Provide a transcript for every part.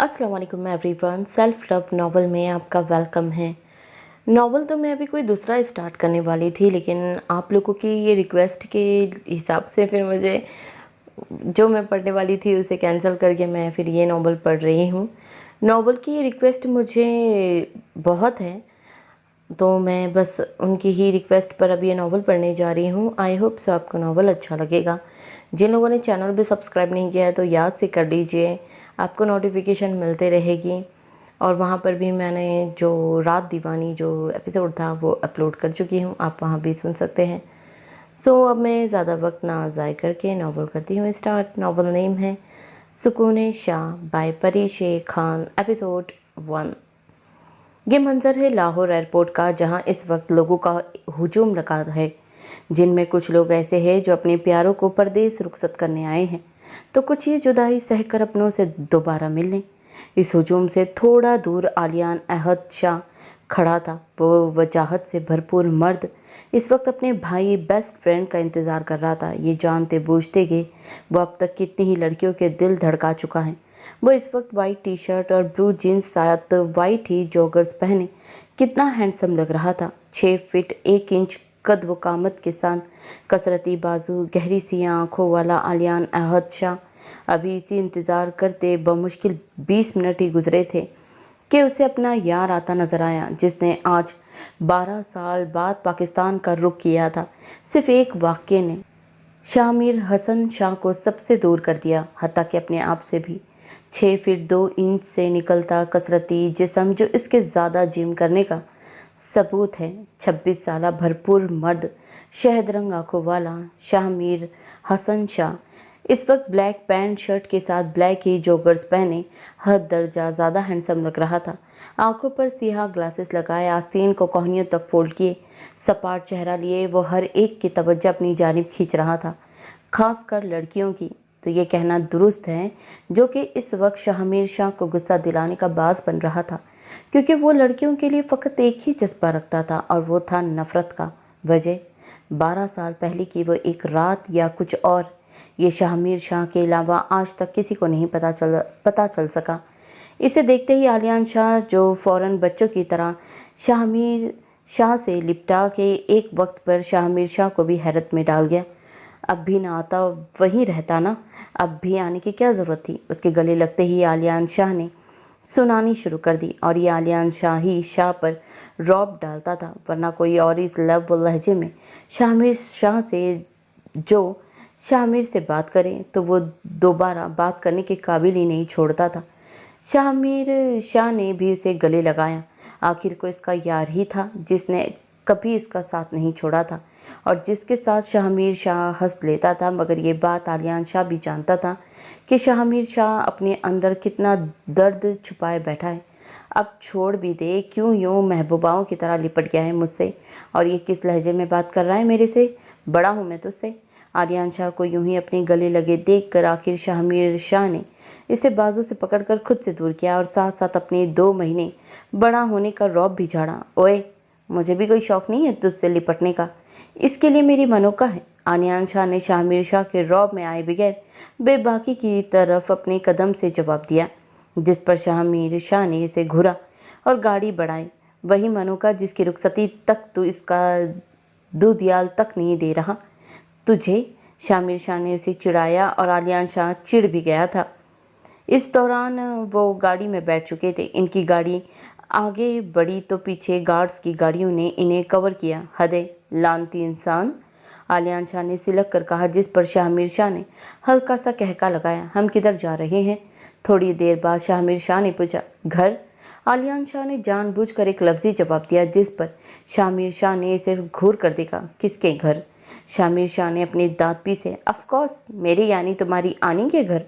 अस्सलाम वालेकुम everyone. Self love novel में आपका वेलकम है। नावल तो मैं अभी कोई दूसरा स्टार्ट करने वाली थी, लेकिन आप लोगों की ये रिक्वेस्ट के हिसाब से फिर मुझे जो मैं पढ़ने वाली थी उसे कैंसिल करके मैं फिर ये नावल पढ़ रही हूँ। नावल की ये रिक्वेस्ट मुझे बहुत है, तो मैं बस उनकी ही रिक्वेस्ट पर अब ये नावल पढ़ने जा रही हूँ। आई होप सो आपको नावल अच्छा लगेगा। जिन लोगों ने चैनल भी सब्सक्राइब नहीं किया है तो याद से कर लीजिए, आपको नोटिफिकेशन मिलते रहेगी। और वहाँ पर भी मैंने जो रात दीवानी जो एपिसोड था वो अपलोड कर चुकी हूँ, आप वहाँ भी सुन सकते हैं। सो अब मैं ज़्यादा वक्त ना ज़ाय करके नावल करती हूँ स्टार्ट। नावल नेम है सुकून शाह बाय परी शेख खान, एपिसोड 1। ये मंज़र है लाहौर एयरपोर्ट का, जहाँ इस वक्त लोगों का हुजूम लगा है, जिनमें कुछ लोग ऐसे हैं जो अपने प्यारों को परदेस रुखसत करने आए हैं, तो कुछ ये जुदाई सहकर अपनों से दोबारा मिलने। इस हुजूम से थोड़ा दूर आलियान अहद शाह खड़ा था। वो वजाहत से भरपूर मर्द इस वक्त अपने भाई बेस्ट फ्रेंड का इंतज़ार कर रहा था, ये जानते बूझते कि वो अब तक कितनी ही लड़कियों के दिल धड़का चुका है। वो इस वक्त वाइट टी शर्ट और ब्लू जीन्स साथ वाइट ही जॉगर्स पहने कितना हैंडसम लग रहा था। 6 फीट 1 इंच कद व कामत के साथ कसरती बाजू, गहरी सी आंखों वाला आलियान अहद शाह अभी इसी इंतज़ार करते बमुश्किल 20 मिनट ही गुजरे थे कि उसे अपना यार आता नजर आया, जिसने आज 12 साल बाद पाकिस्तान का रुख किया था। सिर्फ एक वाक़ये ने शामिर हसन शाह को सबसे दूर कर दिया, हत्ता कि अपने आप से भी। 6 फीट 2 इंच से निकलता कसरती जिस्म जो इसके ज़्यादा जिम करने का सबूत है। 26 साला भरपूर मर्द, शहद रंग आंखों वाला शामिर हसन शाह इस वक्त ब्लैक पैंट शर्ट के साथ ब्लैक ही जॉगर्स पहने हद दर्जा ज़्यादा हैंडसम लग रहा था। आंखों पर सियाह ग्लासेस लगाए, आस्तीन को कोहनियों तक फोल्ड किए, सपाट चेहरा लिए वो हर एक की तवज्जो अपनी जानिब खींच रहा था, खासकर लड़कियों की। तो ये कहना दुरुस्त है, जो कि इस वक्त शामिर शाह को गुस्सा दिलाने का बाज़ बन रहा था, क्योंकि वो लड़कियों के लिए फ़कत एक ही जज्बा रखता था, और वो था नफ़रत का। वजह 12 साल पहले की वो एक रात या कुछ और, ये शामिर शाह के अलावा आज तक किसी को नहीं पता चल सका। इसे देखते ही आलियान शाह, जो फ़ौरन बच्चों की तरह शामिर शाह से लिपटा के एक वक्त पर शामिर शाह को भी हैरत में डाल गया। अब भी ना आता वहीं रहता ना, अब भी आने की क्या ज़रूरत थी। उसके गले लगते ही आलियान शाह ने सुनानी शुरू कर दी, और ये आलियान शाह ही शाह पर रौब डालता था, वरना कोई और इस लब व लहजे में शामिर शाह से जो शामिर से बात करें तो वो दोबारा बात करने के काबिल ही नहीं छोड़ता था। शामिर शाह ने भी उसे गले लगाया। आखिर को इसका यार ही था, जिसने कभी इसका साथ नहीं छोड़ा था और जिसके साथ शामिर शाह हंस लेता था। मगर ये बात आलियान शाह भी जानता था कि शामिर शाह अपने अंदर कितना दर्द छुपाए बैठा है। अब छोड़ भी दे, क्यों यूँ महबूबाओं की तरह लिपट गया है मुझसे, और ये किस लहजे में बात कर रहा है मेरे से, बड़ा हूँ मैं तुझसे। आलियान शाह को यूं ही अपने गले लगे देखकर आखिर शामिर शाह ने इसे बाजू से पकड़कर खुद से दूर किया, और साथ साथ अपने 2 महीने बड़ा होने का रौब भी झाड़ा। ओए, मुझे भी कोई शौक़ नहीं है तुझसे लिपटने का, इसके लिए मेरी मनोका है। आलियान शाह ने शामिर शाह के रौब में आए बगैर बेबाकी की तरफ अपने कदम से जवाब दिया, जिस पर शामिर शाह ने इसे घूरा और गाड़ी बढ़ाई। वही मनोका जिसकी रुखसती तक तो इसका दूधियाल तक नहीं दे रहा तुझे। शामिर शाह ने उसे चिढ़ाया और आलियान शाह चिढ़ भी गया था। इस दौरान वो गाड़ी में बैठ चुके थे। इनकी गाड़ी आगे बढ़ी तो पीछे गार्ड्स की गाड़ियों ने इन्हें कवर किया। हदे लानती इंसान, आलियान शाह ने सिलक कर कहा, जिस पर शामिर शाह ने हल्का सा कहका लगाया। हम किधर जा रहे हैं? थोड़ी देर बाद शामिर शाह ने पूछा। घर? आलियान शाह ने जानबूझकर एक लफ्ज़ी जवाब दिया, जिस पर शामिर शाह ने इसे घूर कर देखा। किसके घर? शामिर शाह ने अपने दांत पीसे। ऑफकोर्स मेरे यानी तुम्हारी आनी के घर।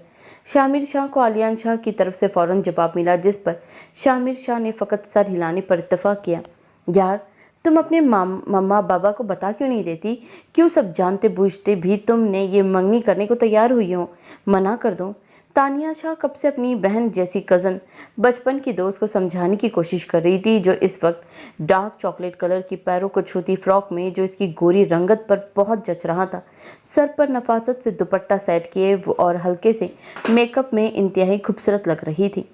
शामिर शाह को आलियान शाह की तरफ से फ़ौरन जवाब मिला, जिस पर शामिर शाह ने फ़कत सर हिलाने पर इत्तफाक किया। यार, तुम अपने मम्मा बाबा को बता क्यों नहीं देती? क्यों सब जानते बूझते भी तुमने ये मंगनी करने को तैयार हुई हो? मना कर दो। तानिया शाह कब से अपनी बहन जैसी कज़न, बचपन की दोस्त को समझाने की कोशिश कर रही थी, जो इस वक्त डार्क चॉकलेट कलर की पैरों को छूती फ्रॉक में, जो इसकी गोरी रंगत पर बहुत जच रहा था, सर पर नफासत से दुपट्टा सेट किए और हल्के से मेकअप में इंतहाई खूबसूरत लग रही थी।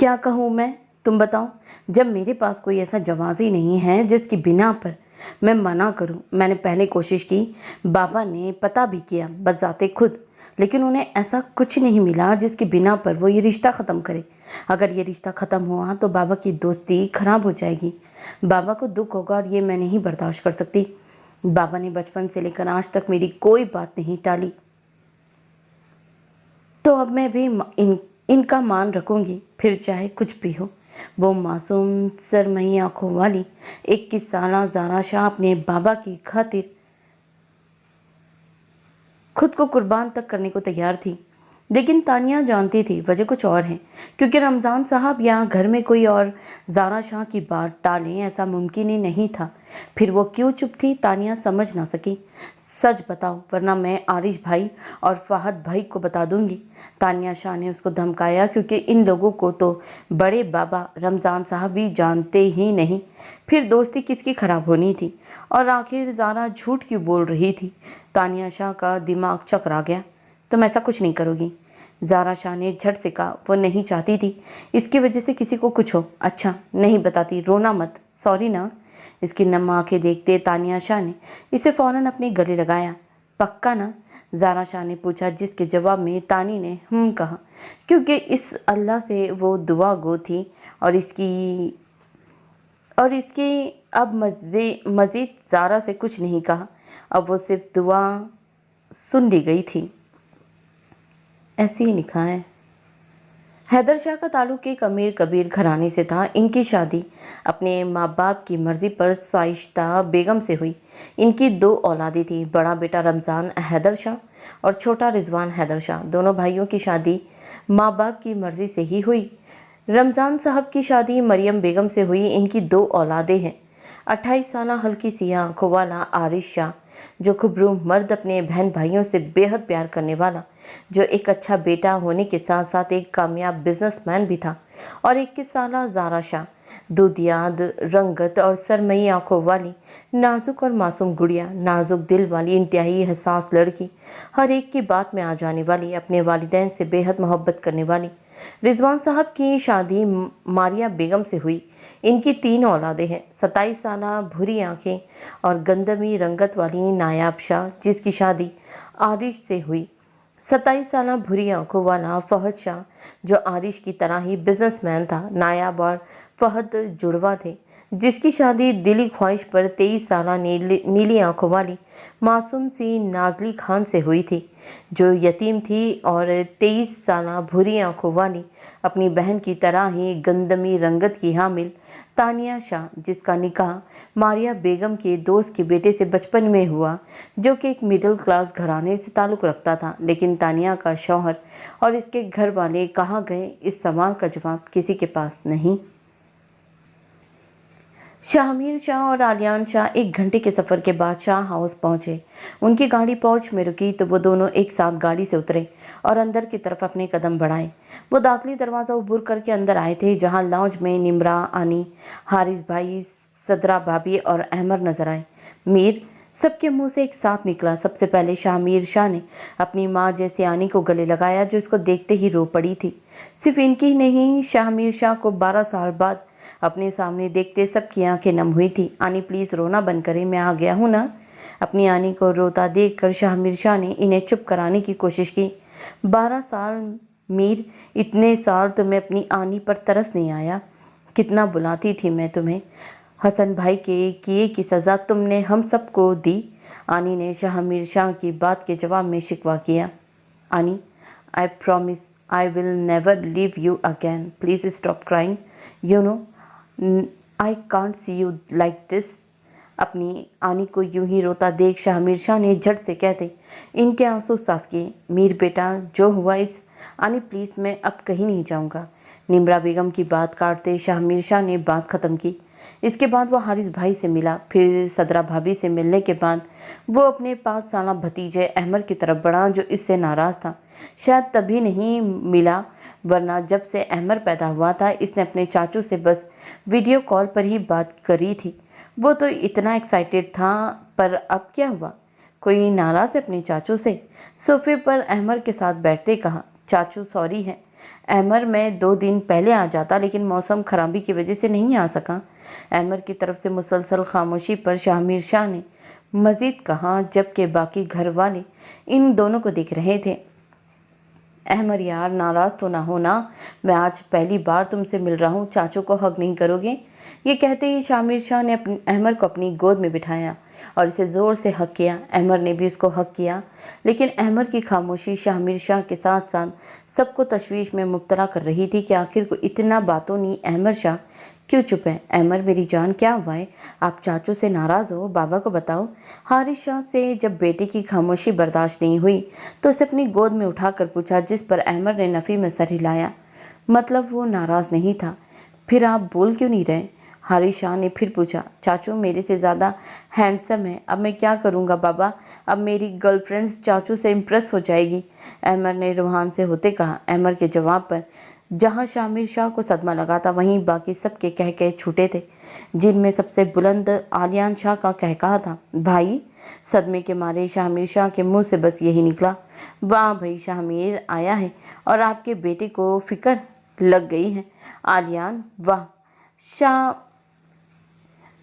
क्या कहूँ मैं, तुम बताओ। जब मेरे पास कोई ऐसा जवाब ही नहीं है जिसकी बिना पर मैं मना करूं। मैंने पहले कोशिश की, बाबा ने पता भी किया बजाते खुद, लेकिन उन्हें ऐसा कुछ नहीं मिला जिसकी बिना पर वो ये रिश्ता ख़त्म करे। अगर ये रिश्ता ख़त्म हुआ तो बाबा की दोस्ती खराब हो जाएगी, बाबा को दुख होगा और ये मैं नहीं बर्दाश्त कर सकती। बाबा ने बचपन से लेकर आज तक मेरी कोई बात नहीं टाली, तो अब मैं भी इनका मान रखूंगी, फिर चाहे कुछ भी हो। वो मासूम सरमई आंखों वाली 21 साला ज़ारा शाह अपने बाबा की खातिर खुद को कुर्बान तक करने को तैयार थी। लेकिन तानिया जानती थी वजह कुछ और है, क्योंकि रमज़ान साहब यहाँ घर में कोई और ज़ारा शाह की बात टालें ऐसा मुमकिन ही नहीं था। फिर वो क्यों चुप थी, तानिया समझ ना सकी। सच बताओ वरना मैं आरिश भाई और फहद भाई को बता दूंगी। तानिया शाह ने उसको धमकाया, क्योंकि इन लोगों को तो बड़े बाबा रमज़ान साहब भी जानते ही नहीं, फिर दोस्ती किसकी ख़राब होनी थी। और आखिर ज़ारा झूठ क्यों बोल रही थी। तानिया शाह का दिमाग चकरा गया। तुम ऐसा कुछ नहीं करोगी, ज़ारा शाह ने झट से कहा। वो नहीं चाहती थी इसकी वजह से किसी को कुछ हो। अच्छा नहीं बताती, रोना मत, सॉरी ना। इसकी नम आंखें देखते तानिया शाह ने इसे फ़ौरन अपने गले लगाया। पक्का ना, ज़ारा शाह ने पूछा, जिसके जवाब में तानी ने कहा, क्योंकि इस अल्लाह से वो दुआ गो थी और इसकी अब मज़ीद ज़ारा से कुछ नहीं कहा। अब वो सिर्फ दुआ सुन ली गई थी। ऐसे ही लिखा है। हैदर शाह का ताल्लुक़ एक अमीर कबीर घराने से था। इनकी शादी अपने माँ बाप की मर्ज़ी पर साइश्ता बेगम से हुई। इनकी 2 औलादें थी, बड़ा बेटा रमज़ान हैदर शाह और छोटा रिजवान हैदर शाह। दोनों भाइयों की शादी माँ बाप की मर्ज़ी से ही हुई। रमज़ान साहब की शादी मरियम बेगम से हुई। इनकी 2 औलादें हैं। 28 साला हल्की सी आंखों वाला आरिश शाह, जो खुबरू मर्द, अपने बहन भाइयों से बेहद प्यार करने वाला, जो एक अच्छा बेटा होने के साथ साथ एक कामयाब बिजनेसमैन भी था। और 21 साला ज़ारा शाह, दूधियाद रंगत और सरमई आंखों वाली नाजुक और मासूम गुड़िया, नाजुक दिल वाली इंतहाई हसास लड़की, हर एक की बात में आ जाने वाली, अपने वालिदैन से बेहद मोहब्बत करने वाली। रिजवान साहब की शादी मारिया बेगम से हुई। इनकी 3 औलादें हैं। 27 साला भूरी आंखें और गंदमी रंगत वाली नायाब शाह, जिसकी शादी आरिश से हुई। 27 साला भूरी आंखों वाला फहद शाह, जो आरिश की तरह ही बिजनेसमैन था। नायाब और फहद जुड़वा थे, जिसकी शादी दिली ख्वाहिश पर 23 साला नीली आंखों वाली मासूम सी नाजली खान से हुई थी, जो यतीम थी। और 23 साला भूरी आंखों वाली अपनी बहन की तरह ही गंदमी रंगत की हामिल तानिया शाह, जिसका निकाह मारिया बेगम के दोस्त के बेटे से बचपन में हुआ, जो कि एक मिडिल क्लास घराने से ताल्लुक़ रखता था। लेकिन तानिया का शौहर और इसके घर वाले कहाँ गए, इस सवाल का जवाब किसी के पास नहीं। शाहमीर शाह और आलियान शाह 1 घंटे के सफ़र के बाद शाह हाउस पहुंचे। उनकी गाड़ी पोर्च में रुकी तो वो दोनों एक साथ गाड़ी से उतरे और अंदर की तरफ अपने कदम बढ़ाए। वो दाखिली दरवाज़ा उबूर करके अंदर आए थे, जहां लाउंज में निम्रा, आनी, हारिस भाई, सदरा भाभी और अहमर नजर आए। मीर सबके मुंह से एक साथ निकला। सबसे पहले शाहमीर शाह ने अपनी माँ जैसे आनी को गले लगाया, जो इसको देखते ही रो पड़ी थी। सिर्फ इनकी ही नहीं, शाहमीर शाह को 12 साल बाद अपने सामने देखते सबकी आंखें नम हुई थी। आनी प्लीज़ रोना बंद करें, मैं आ गया हूँ ना। अपनी आनी को रोता देखकर शाहमीर शाह ने इन्हें चुप कराने की कोशिश की। 12 साल मीर, इतने साल तुम्हें अपनी आनी पर तरस नहीं आया? कितना बुलाती थी मैं तुम्हें। हसन भाई के किए की सज़ा तुमने हम सबको दी। आनी ने शाहमीर शाह की बात के जवाब में शिकवा किया। आनी, I promise I will never leave you again, please stop crying, you know I can't see you like this. अपनी आनी को यूं ही रोता देख शाहमीर शाह ने झट से कहते इनके आंसू साफ किए। मीर बेटा, जो हुआ इस। आनी प्लीज़, मैं अब कहीं नहीं जाऊंगा। निम्रा बेगम की बात काटते शाहमीर शाह ने बात ख़त्म की। इसके बाद वो हारिस भाई से मिला। फिर सदरा भाभी से मिलने के बाद वो अपने 5 साला भतीजे अहमर की तरफ बढ़ा, जो इससे नाराज़ था। शायद तभी नहीं मिला, वरना जब से अहमर पैदा हुआ था इसने अपने चाचू से बस वीडियो कॉल पर ही बात करी थी। वो तो इतना एक्साइटेड था, पर अब क्या हुआ? कोई नाराज़ है अपने चाचू से? सोफे पर अहमर के साथ बैठते कहा, चाचू सॉरी है, अहमर मैं 2 दिन पहले आ जाता, लेकिन मौसम खराबी की वजह से नहीं आ सका। अहमर की तरफ से मुसलसल खामोशी पर शाहमीर शाह ने मजीद कहा, जबकि बाकी घर वाले इन दोनों को देख रहे थे। अहमर यार, नाराज़ तो ना होना, मैं आज पहली बार तुमसे मिल रहा हूँ, चाचू को हक नहीं करोगे? ये कहते ही शाहमीर शाह ने अहमर को अपनी गोद में बिठाया और इसे ज़ोर से हक किया। अहमर ने भी उसको हक किया, लेकिन अहमर की खामोशी शाहमीर शाह के साथ साथ सबको तशवीश में मुब्तला कर रही थी कि आखिर को इतना बातों नहीं अहमर शाह क्यों चुप है? अहमर मेरी जान, क्या हुआ है? आप चाचू से नाराज़ हो? बाबा को बताओ। हारिस शाह से जब बेटे की खामोशी बर्दाश्त नहीं हुई तो उसे अपनी गोद में उठाकर पूछा, जिस पर अहमर ने नफ़ी में सर हिलाया। मतलब वो नाराज़ नहीं था। फिर आप बोल क्यों नहीं रहे? हारिस शाह ने फिर पूछा। चाचू मेरे से ज़्यादा हैंडसम है, अब मैं क्या करूँगा बाबा? अब मेरी गर्लफ्रेंड चाचू से इम्प्रेस हो जाएगी, अहमर ने रूहान से होते कहा। अहमर के जवाब पर जहाँ शाहमीर शाह को सदमा लगा था, वहीं बाकी सबके कह कह छूटे थे, जिनमें सबसे बुलंद आलियान शाह का कह कहा था, भाई। सदमे के मारे शाहमीर शाह के मुंह से बस यही निकला, वाह भाई, शाहमीर आया है और आपके बेटे को फिक्र लग गई है। आलियान, वाह। शाह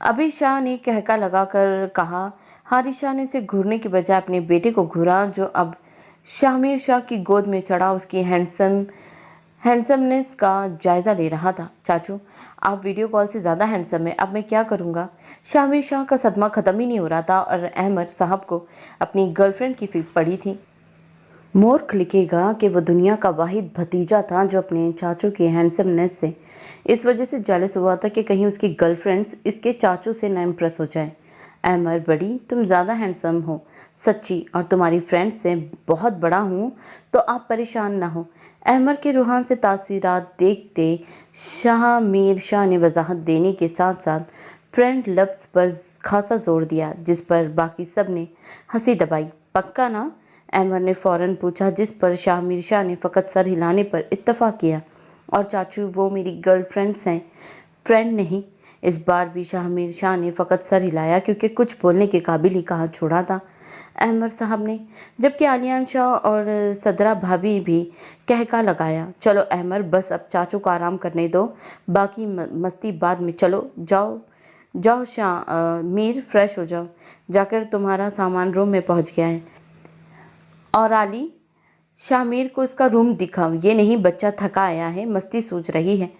अभी शाह ने कहका लगाकर कहा। हारिस शाह ने उसे घूरने के बजाय अपने बेटे को घूरा, जो अब शाहमीर शाह की गोद में चढ़ा उसकी हैंडसमनेस का जायज़ा ले रहा था। चाचू आप वीडियो कॉल से ज़्यादा हैंडसम है, अब मैं क्या करूँगा? शाहमीर शाह का सदमा ख़त्म ही नहीं हो रहा था और अहमद साहब को अपनी गर्लफ्रेंड की फिक्र पड़ी थी। मूर्ख लिखेगा कि वो दुनिया का वाहिद भतीजा था जो अपने चाचू की हैंडसमनेस से इस वजह से जेलस हुआ था कि कहीं उसकी गर्लफ्रेंड्स इसके चाचू से ना इम्प्रेस हो जाए। अहमद बड़ी, तुम ज़्यादा हैंडसम हो सच्ची, और तुम्हारी फ्रेंड से बहुत बड़ा हूँ, तो आप परेशान ना हो। अहमद के रूहान से तासीरात देखते शाहमीर शाह ने वजाहत देने के साथ साथ फ्रेंड लफ्ज़ पर खासा जोर दिया, जिस पर बाकी सब ने हंसी दबाई। पक्का ना? अहमद ने फ़ौरन पूछा, जिस पर शाहमीर शाह ने फ़कत सर हिलाने पर इत्तफाक किया। और चाचू वो मेरी गर्लफ्रेंड्स हैं, फ्रेंड नहीं। इस बार भी शाहमीर शाह ने फ़कत सर हिलाया, क्योंकि कुछ बोलने के काबिल ही कहा छोड़ा था अहमद साहब ने, जबकि आलियान शाह और सदरा भाभी भी कहका लगाया। चलो अहमद, बस अब चाचू को आराम करने दो, बाकी मस्ती बाद में। चलो जाओ जाओ मीर, फ्रेश हो जाओ, जाकर तुम्हारा सामान रूम में पहुंच गया है। और आली, शाहमीर को उसका रूम दिखाओ, ये नहीं बच्चा थका आया है, मस्ती सूझ रही है,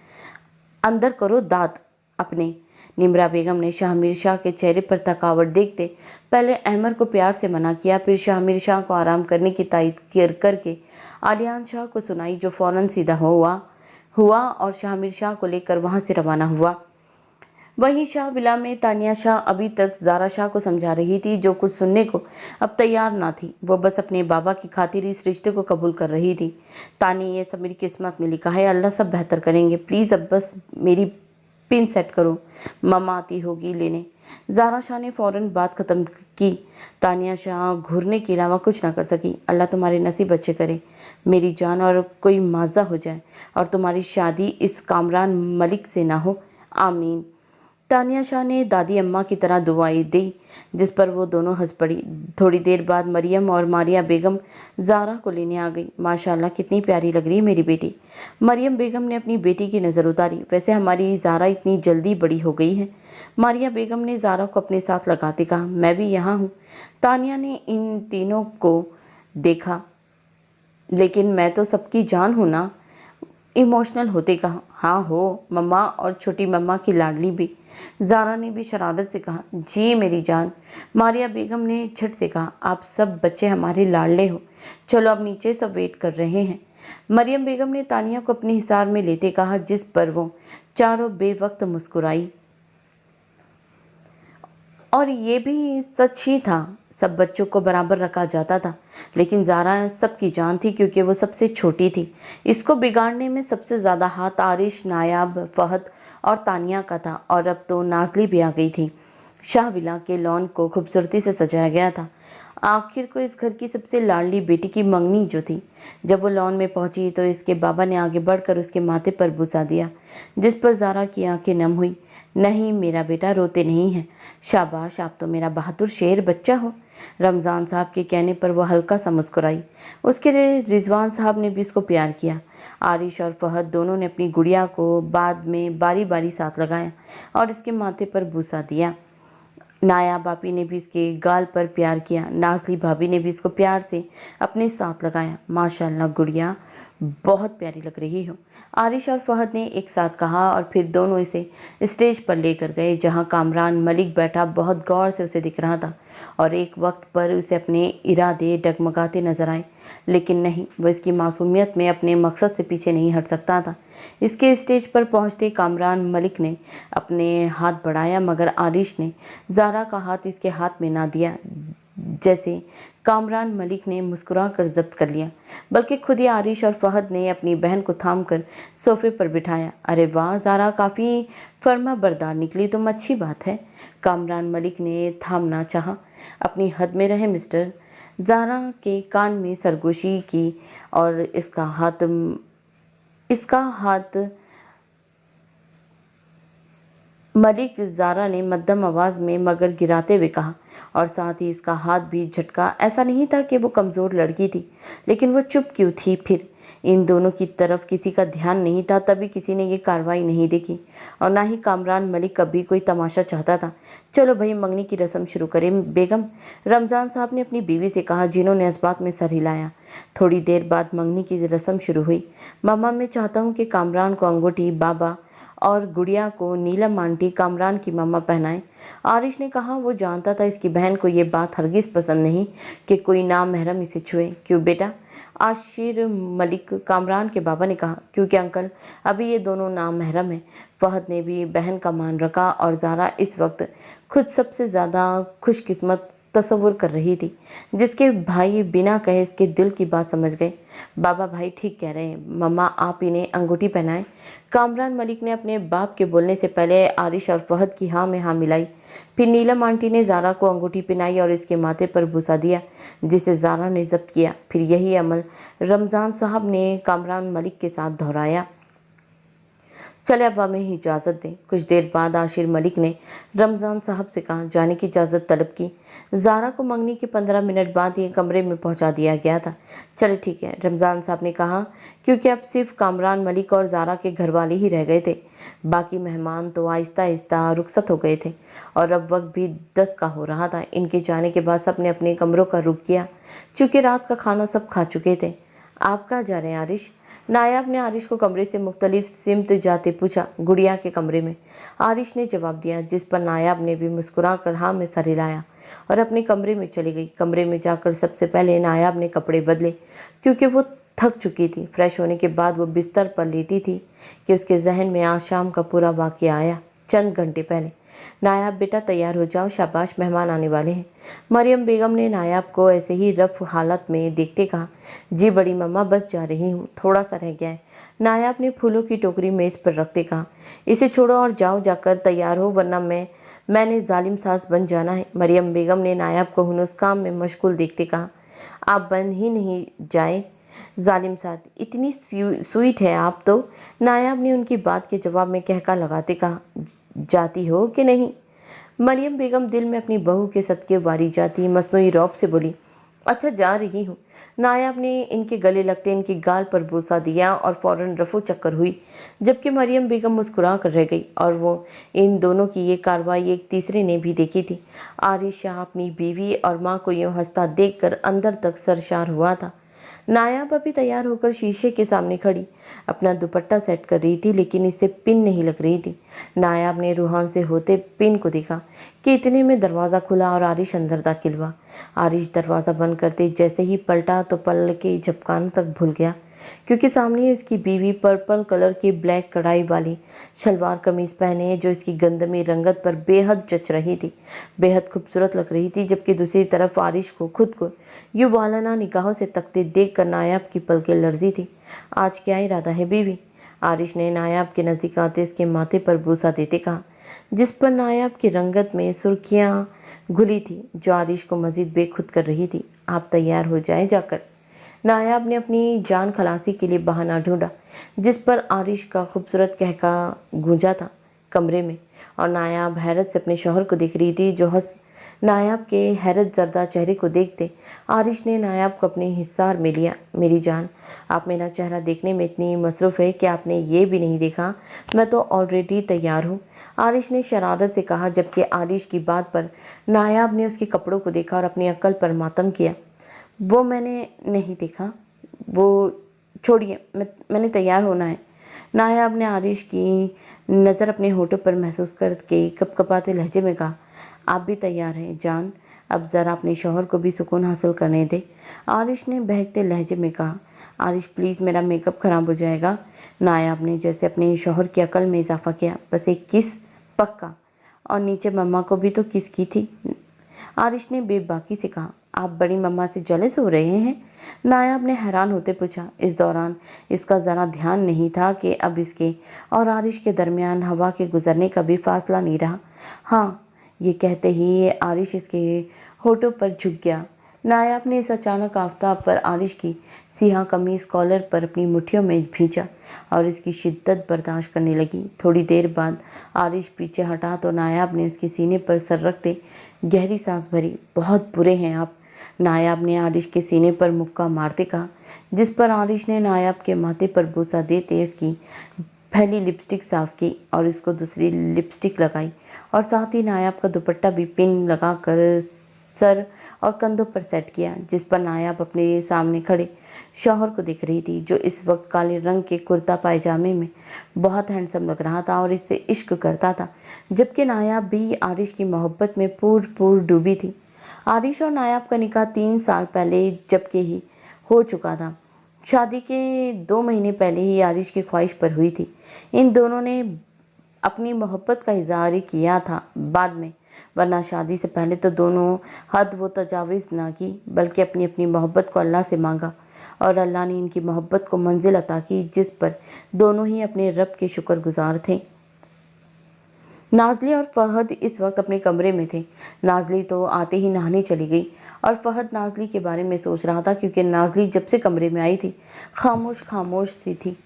अंदर करो दांत अपने। निम्रा बेगम ने शाहमीर शाह के चेहरे पर थकावट देखते पहले अहमद को प्यार से मना किया, फिर शाहमीर शाह को आराम करने की तायद करके आलियान शाह को सुनाई, जो फ़ौरन सीधा हुआ और शाहमीर शाह को लेकर वहाँ से रवाना हुआ। वहीं शाह विला में तानिया शाह अभी तक ज़ारा शाह को समझा रही थी, जो कुछ सुनने को अब तैयार ना थी। वो बस अपने बाबा की खातिर इस रिश्ते को कबूल कर रही थी। तानी, ये सब मेरी किस्मत में लिखा है, अल्लाह सब बेहतर करेंगे, प्लीज़ अब बस मेरी पिन सेट करो, मम्मा आती होगी लेने। ज़ारा शाह ने फ़ौरन बात ख़त्म की। तानिया शाह घूरने के अलावा कुछ ना कर सकी। अल्लाह तुम्हारे नसीब अच्छे करे मेरी जान, और कोई माजा हो जाए और तुम्हारी शादी इस कामरान मलिक से ना हो, आमीन। तानिया शाह ने दादी अम्मा की तरह दुआएं दी, जिस पर वो दोनों हंस पड़ी। थोड़ी देर बाद मरियम और मारिया बेगम ज़ारा को लेने आ गई। माशाल्लाह कितनी प्यारी लग रही है मेरी बेटी। मरियम बेगम ने अपनी बेटी की नज़र उतारी। वैसे हमारी ज़ारा इतनी जल्दी बड़ी हो गई है। मारिया बेगम ने ज़ारा को अपने साथ लगाते कहा, मैं भी यहाँ हूँ। तानिया ने इन तीनों को देखा, लेकिन मैं तो सबकी जान हूँ ना, इमोशनल होते कहा। हाँ हो मम्मा, और छोटी मम्मा की लाडली भी। ज़ारा ने भी शरारत से कहा, जी मेरी जान। मारिया बेगम ने झट से कहा, आप सब बच्चे हमारे लाडले हो, चलो अब नीचे सब वेट कर रहे हैं। मरियम बेगम ने तानिया को अपने हिसार में लेते कहा, जिस पर वो चारों बेवक्त मुस्कुराई। और ये भी सच ही था, सब बच्चों को बराबर रखा जाता था, लेकिन ज़ारा सबकी जान थी क्योंकि वो सबसे छोटी थी। इसको बिगाड़ने में सबसे ज़्यादा हाथ आरिश, नायाब, फहद और तानिया का था, और अब तो नाजली भी आ गई थी। शाह विला के लॉन को खूबसूरती से सजाया गया था। आखिर को इस घर की सबसे लाडली बेटी की मंगनी जो थी। जब वो लॉन में पहुंची तो इसके बाबा ने आगे बढ़कर उसके माथे पर बुसा दिया, जिस पर ज़ारा की आंखें नम हुई। नहीं मेरा बेटा, रोते नहीं हैं, शाबाश, आप तो मेरा बहादुर शेर बच्चा हो। रमज़ान साहब के कहने पर वो हल्का सा मुस्कुराई। उसके लिए रिजवान साहब ने भी उसको प्यार किया। आरिश और फहद दोनों ने अपनी गुड़िया को बाद में बारी बारी साथ लगाया और इसके माथे पर बूसा दिया। नायाब आपी ने भी इसके गाल पर प्यार किया। नाज़ली भाभी ने भी इसको प्यार से अपने साथ लगाया। माशाल्लाह गुड़िया, बहुत प्यारी लग रही हो, आरिश और फहद ने एक साथ कहा और फिर दोनों इसे स्टेज पर लेकर गए, जहां कामरान मलिक बैठा बहुत गौर से उसे दिख रहा था और एक वक्त पर उसे अपने इरादे डगमगाते नजर आए। लेकिन नहीं, वह इसकी मासूमियत में अपने मकसद से पीछे नहीं हट सकता था। इसके स्टेज पर पहुंचते कामरान मलिक ने अपने हाथ बढ़ाया, मगर आरिश ने ज़ारा का हाथ इसके हाथ में ना दिया, जैसे कामरान मलिक ने मुस्कुराकर जब्त कर लिया, बल्कि खुद ही आरिश और फहद ने अपनी बहन को थामकर सोफे पर बिठाया। अरे वाह ज़ारा, काफ़ी फर्मा बरदार निकली तुम, अच्छी बात है। कामरान मलिक ने थामना चाहा। अपनी हद में रहे मिस्टर। ज़ारा के कान में सरगोशी की और इसका हाथ मलिक ज़ारा ने मध्यम आवाज़ में मगर गिराते हुए कहा, और साथ ही इसका हाथ भी झटका। ऐसा नहीं था कि वो कमज़ोर लड़की थी, लेकिन वो चुप क्यों थी फिर? इन दोनों की तरफ किसी का ध्यान नहीं था, तभी किसी ने ये कार्रवाई नहीं देखी और ना ही कामरान मलिक कभी कोई तमाशा चाहता था। चलो भाई, मंगनी की रस्म शुरू करें बेगम, रमज़ान साहब ने अपनी बीवी से कहा, जिन्होंने इस बात में सर हिलाया। थोड़ी देर बाद मंगनी की रस्म शुरू हुई। मामा, मैं चाहता हूँ कि कामरान को अंगूठी बाबा और गुड़िया को नीलम आंटी कामरान की मामा पहनाएं। आरिश ने कहा। वो जानता था इसकी बहन को ये बात हरगिज़ पसंद नहीं कि कोई नामहरम इसे छुए। क्यों बेटा? आशिर मलिक कामरान के बाबा ने कहा। क्योंकि अंकल, अभी ये दोनों नामहरम हैं। फहद ने भी बहन का मान रखा और ज़ारा इस वक्त खुद सबसे ज़्यादा खुशकिस्मत तसव्वुर कर रही थी, जिसके भाई बिना कहे इसके दिल की बात समझ गए। बाबा भाई ठीक कह रहे हैं, मम्मा आप इन्हें अंगूठी पहनाएं। कामरान मलिक ने अपने बाप के बोलने से पहले आरिश और फहद की हाँ में हाँ मिलाई। फिर नीलम आंटी ने ज़ारा को अंगूठी पहनाई और इसके माथे पर बूसा दिया, जिसे ज़ारा ने जब्त किया। फिर यही अमल रमज़ान साहब ने कामरान मलिक के साथ दोहराया। चले अब हमें इजाज़त दें। कुछ देर बाद आशिर मलिक ने रमज़ान साहब से कहा, जाने की इजाज़त तलब की। ज़ारा को मंगनी के 15 मिनट बाद ये कमरे में पहुंचा दिया गया था। चले ठीक है, रमज़ान साहब ने कहा, क्योंकि अब सिर्फ कामरान मलिक और ज़ारा के घर वाले ही रह गए थे। बाकी मेहमान तो आहिस्ता आहिस्ता रुखसत हो गए थे और अब वक्त भी 10 का हो रहा था। इनके जाने के बाद सब ने अपने कमरों का रुख किया, चूँकि रात का खाना सब खा चुके थे। आप कहाँ जा रहे हैं आरिश? नायाब ने आरिश को कमरे से मुख्तलिफ सिमत जाते पूछा। गुड़िया के कमरे में, आरिश ने जवाब दिया, जिस पर नायाब ने भी मुस्कुरा कर हाँ में सर हिलाया और अपने कमरे में चली गई। कमरे में जाकर सबसे पहले नायाब ने कपड़े बदले, क्योंकि वो थक चुकी थी। फ्रेश होने के बाद वो बिस्तर पर लेटी थी कि उसके जहन में आज शाम का पूरा वाक़या आया, चंद घंटे पहले। नायाब बेटा तैयार हो जाओ, शाबाश, मेहमान आने वाले हैं। मरियम बेगम ने नायाब को ऐसे ही रफ हालत में देखते कहा। जी बड़ी मम्मा, बस जा रही हूँ, थोड़ा सा रह गया है। नायाब ने फूलों की टोकरी मेज़ पर रखते कहा। इसे छोड़ो और जाओ, जाकर तैयार हो, वरना मैंने जालिम सास बन जाना है। मरियम बेगम ने नायाब को हुनूस काम में मशगूल देखते कहा। आप बन ही नहीं जाए जालिम सास, इतनी स्वीट है आप तो। नायाब ने उनकी बात के जवाब में कहका लगाते कहा, जाती हो कि नहीं? मरियम बेगम दिल में अपनी बहू के सदके वारी जाती मसनूई रौब से बोली, अच्छा जा रही हूँ। नायाब ने इनके गले लगते इनकी गाल पर बूसा दिया और फौरन रफू चक्कर हुई, जबकि मरियम बेगम मुस्कुरा कर रह गई। और वो इन दोनों की ये कार्रवाई एक तीसरे ने भी देखी थी। आरिश शाह अपनी बीवी और माँ को यूँ हंसता देखकर अंदर तक सरशार हुआ था। नायाब अभी तैयार होकर शीशे के सामने खड़ी अपना दुपट्टा सेट कर रही थी, लेकिन इससे पिन नहीं लग रही थी। नायाब ने रूहान से होते पिन को देखा कि इतने में दरवाज़ा खुला और आरिश अंदर दाखिल हुआ। आरिश दरवाज़ा बंद करते जैसे ही पलटा तो पल के झपकाने तक भूल गया, क्योंकि सामने उसकी बीवी पर्पल कलर की ब्लैक कढ़ाई वाली शलवार कमीज़ पहने, जो इसकी गंदमी रंगत पर बेहद जच रही थी, बेहद खूबसूरत लग रही थी। जबकि दूसरी तरफ आरिश को खुद को यूँ वालाना निगाहों से तकते देख कर नायाब की पलकें लर्जी थी। आज क्या इरादा है बीवी? आरिश ने नायाब के नज़दीक आते इसके माथे पर बूसा देते कहा, जिस पर नायाब की रंगत में सुर्खियाँ घुली थी, जो आरिश को मज़ीद बेखुद कर रही थी। आप तैयार हो जाए जाकर। नायाब ने अपनी जान खलासी के लिए बहाना ढूंढा, जिस पर आरिश का खूबसूरत कहका गूंजा था कमरे में। और नायाब हैरत से अपने शौहर को देख रही थी, जो हंस नायाब के हैरत ज़रदा चेहरे को देखते आरिश ने नायाब को अपने हिस्सार में लिया। मेरी जान, आप मेरा चेहरा देखने में इतनी मसरूफ़ है कि आपने ये भी नहीं देखा मैं तो ऑलरेडी तैयार हूँ, आरिश ने शरारत से कहा, जबकि आरिश की बात पर नायाब ने उसके कपड़ों को देखा और अपनी अक्ल पर मातम किया। वो मैंने नहीं देखा, वो छोड़िए, मैंने तैयार होना है। नायाब ने आरिश की नज़र अपने होठों पर महसूस करके कपकपाते लहजे में कहा, आप भी तैयार हैं जान, अब ज़रा अपने शौहर को भी सुकून हासिल करने दे। आरिश ने बहकते लहजे में कहा, आरिश प्लीज़, मेरा मेकअप ख़राब हो जाएगा। नायाब ने जैसे अपने शौहर की अकल में इजाफा किया, बस एक किस पक्का, और नीचे मम्मा को भी तो किस की थी। आरिश ने बेबाकी से कहा, आप बड़ी मम्मा से जेलस हो रहे हैं? नायाब ने हैरान होते पूछा। इस दौरान इसका ज़रा ध्यान नहीं था कि अब इसके और आरिश के दरमियान हवा के गुजरने का भी फासला नहीं रहा। हाँ, ये कहते ही आरिश इसके होठों पर झुक गया। नायाब ने इस अचानक आफताब पर आरिश की सियाह कमीज कॉलर पर अपनी मुट्ठियों में भींचा और इसकी शिद्दत बर्दाश्त करने लगी। थोड़ी देर बाद आरिश पीछे हटा तो नायाब ने उसके सीने पर सर रखते गहरी सांस भरी। बहुत बुरे हैं आप, नायाब ने आरिश के सीने पर मुक्का मारते कहा, जिस पर आरिश ने नायाब के माथे पर बूसा देते उसकी पहली लिपस्टिक साफ की और इसको दूसरी लिपस्टिक लगाई और साथ ही नायाब का दुपट्टा भी पिन लगाकर सर और कंधों पर सेट किया, जिस पर नायाब अपने सामने खड़े शौहर को देख रही थी, जो इस वक्त काले रंग के कुर्ता पायजामे में बहुत हैंडसम लग रहा था और इससे इश्क करता था, जबकि नायाब भी आरिश की मोहब्बत में पूर डूबी थी। आरिश और नायाब का निकाह 3 साल पहले जबकि ही हो चुका था। शादी के 2 महीने पहले ही आरिश की ख्वाहिश पर हुई थी। इन दोनों ने अपनी मोहब्बत का इजहार किया था बाद में, वरना शादी से पहले तो दोनों हद व तजावीज़ ना की, बल्कि अपनी अपनी मोहब्बत को अल्लाह से मांगा और अल्लाह ने इनकी मोहब्बत को मंजिल अता की, जिस पर दोनों ही अपने रब के शुक्रगुजार थे। नाज़ली और फ़हद इस वक्त अपने कमरे में थे। नाज़ली तो आते ही नहाने चली गई और फ़हद नाज़ली के बारे में सोच रहा था, क्योंकि नाज़ली जब से कमरे में आई थी खामोश सी थी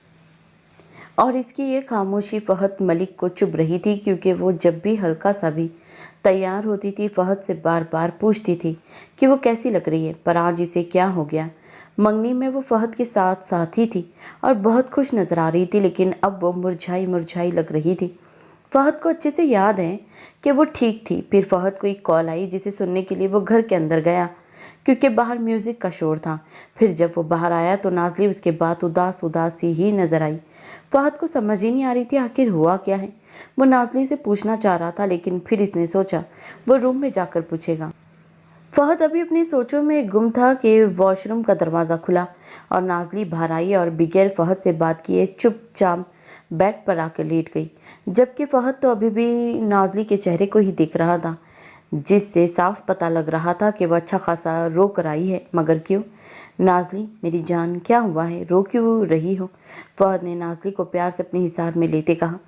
और इसकी ये खामोशी फ़हद मलिक को चुभ रही थी, क्योंकि वो जब भी हल्का सा भी तैयार होती थी फ़हद से बार बार पूछती थी कि वो कैसी लग रही है। पर आज इसे क्या हो गया? मंगनी में वो फ़हद के साथ ही थी और बहुत खुश नज़र आ रही थी, लेकिन अब वो मुरझाई लग रही थी। फ़हद को अच्छे से याद है कि वो ठीक थी। फिर फ़हद को एक कॉल आई, जिसे सुनने के लिए वो घर के अंदर गया, क्योंकि बाहर म्यूज़िक का शोर था। फिर जब वो बाहर आया तो नाज़ली उसके बाद उदास सी ही नज़र आई। फ़हद को समझ ही नहीं आ रही थी आखिर हुआ क्या है। वो नाज़ली से पूछना चाह रहा था, लेकिन फिर इसने सोचा वो रूम में जाकर पूछेगा। फ़हद अभी अपनी सोचों में गुम था कि वॉशरूम का दरवाज़ा खुला और नाज़ली बाहर आई और बगैर फ़हद से बात किए चुपचाप बेड पर आकर लेट गई, जबकि फ़हद तो अभी भी नाज़ली के चेहरे को ही देख रहा था, जिससे साफ पता लग रहा था कि वह अच्छा खासा रो कर आई है। मगर क्यों? नाज़ली मेरी जान, क्या हुआ है, रो क्यों रही हो? फ़हद ने नाज़ली को प्यार से अपने हिसार में लेते कहा।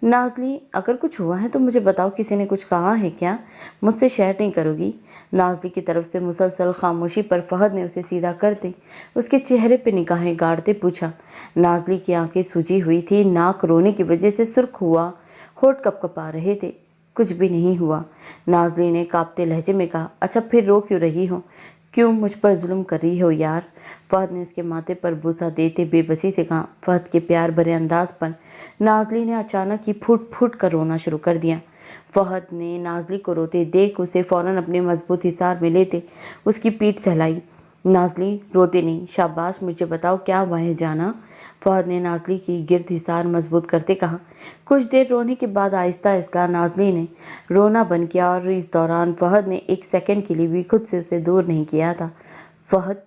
नाज़ली अगर कुछ हुआ है तो मुझे बताओ, किसी ने कुछ कहा है क्या? मुझसे शेयर नहीं करोगी? नाज़ली की तरफ से मुसलसल खामोशी पर फ़हद ने उसे सीधा करते उसके चेहरे पे निगाहें गाड़ते पूछा। नाज़ली की आंखें सूजी हुई थी, नाक रोने की वजह से सुर्ख हुआ, होठ कपकपा रहे थे। कुछ भी नहीं हुआ, नाज़ली ने कांपते लहजे में कहा। अच्छा फिर रो क्यों रही हो? क्यों मुझ पर जुल्म कर रही हो यार? फ़हद ने उसके माथे पर बूसा देते बेबसी से कहा। फ़हद के प्यार भरे अंदाज पर नाज़ली ने अचानक ही फूट कर रोना शुरू कर दिया। फ़हद ने नाज़ली को रोते देख उसे फ़ौरन अपने मजबूत हिसार में लेते उसकी पीठ सहलाई। नाज़ली रोते नहीं, शाबाश, मुझे बताओ क्या हुआ है जाना? फ़हद ने नाज़ली की गिर्द हिसार मजबूत करते कहा। कुछ देर रोने के बाद आहिस्ता आहिस्ता नाज़ली ने रोना बंद किया और इस दौरान फ़हद ने 1 सेकंड के लिए भी खुद से उसे दूर नहीं किया था। फ़हद,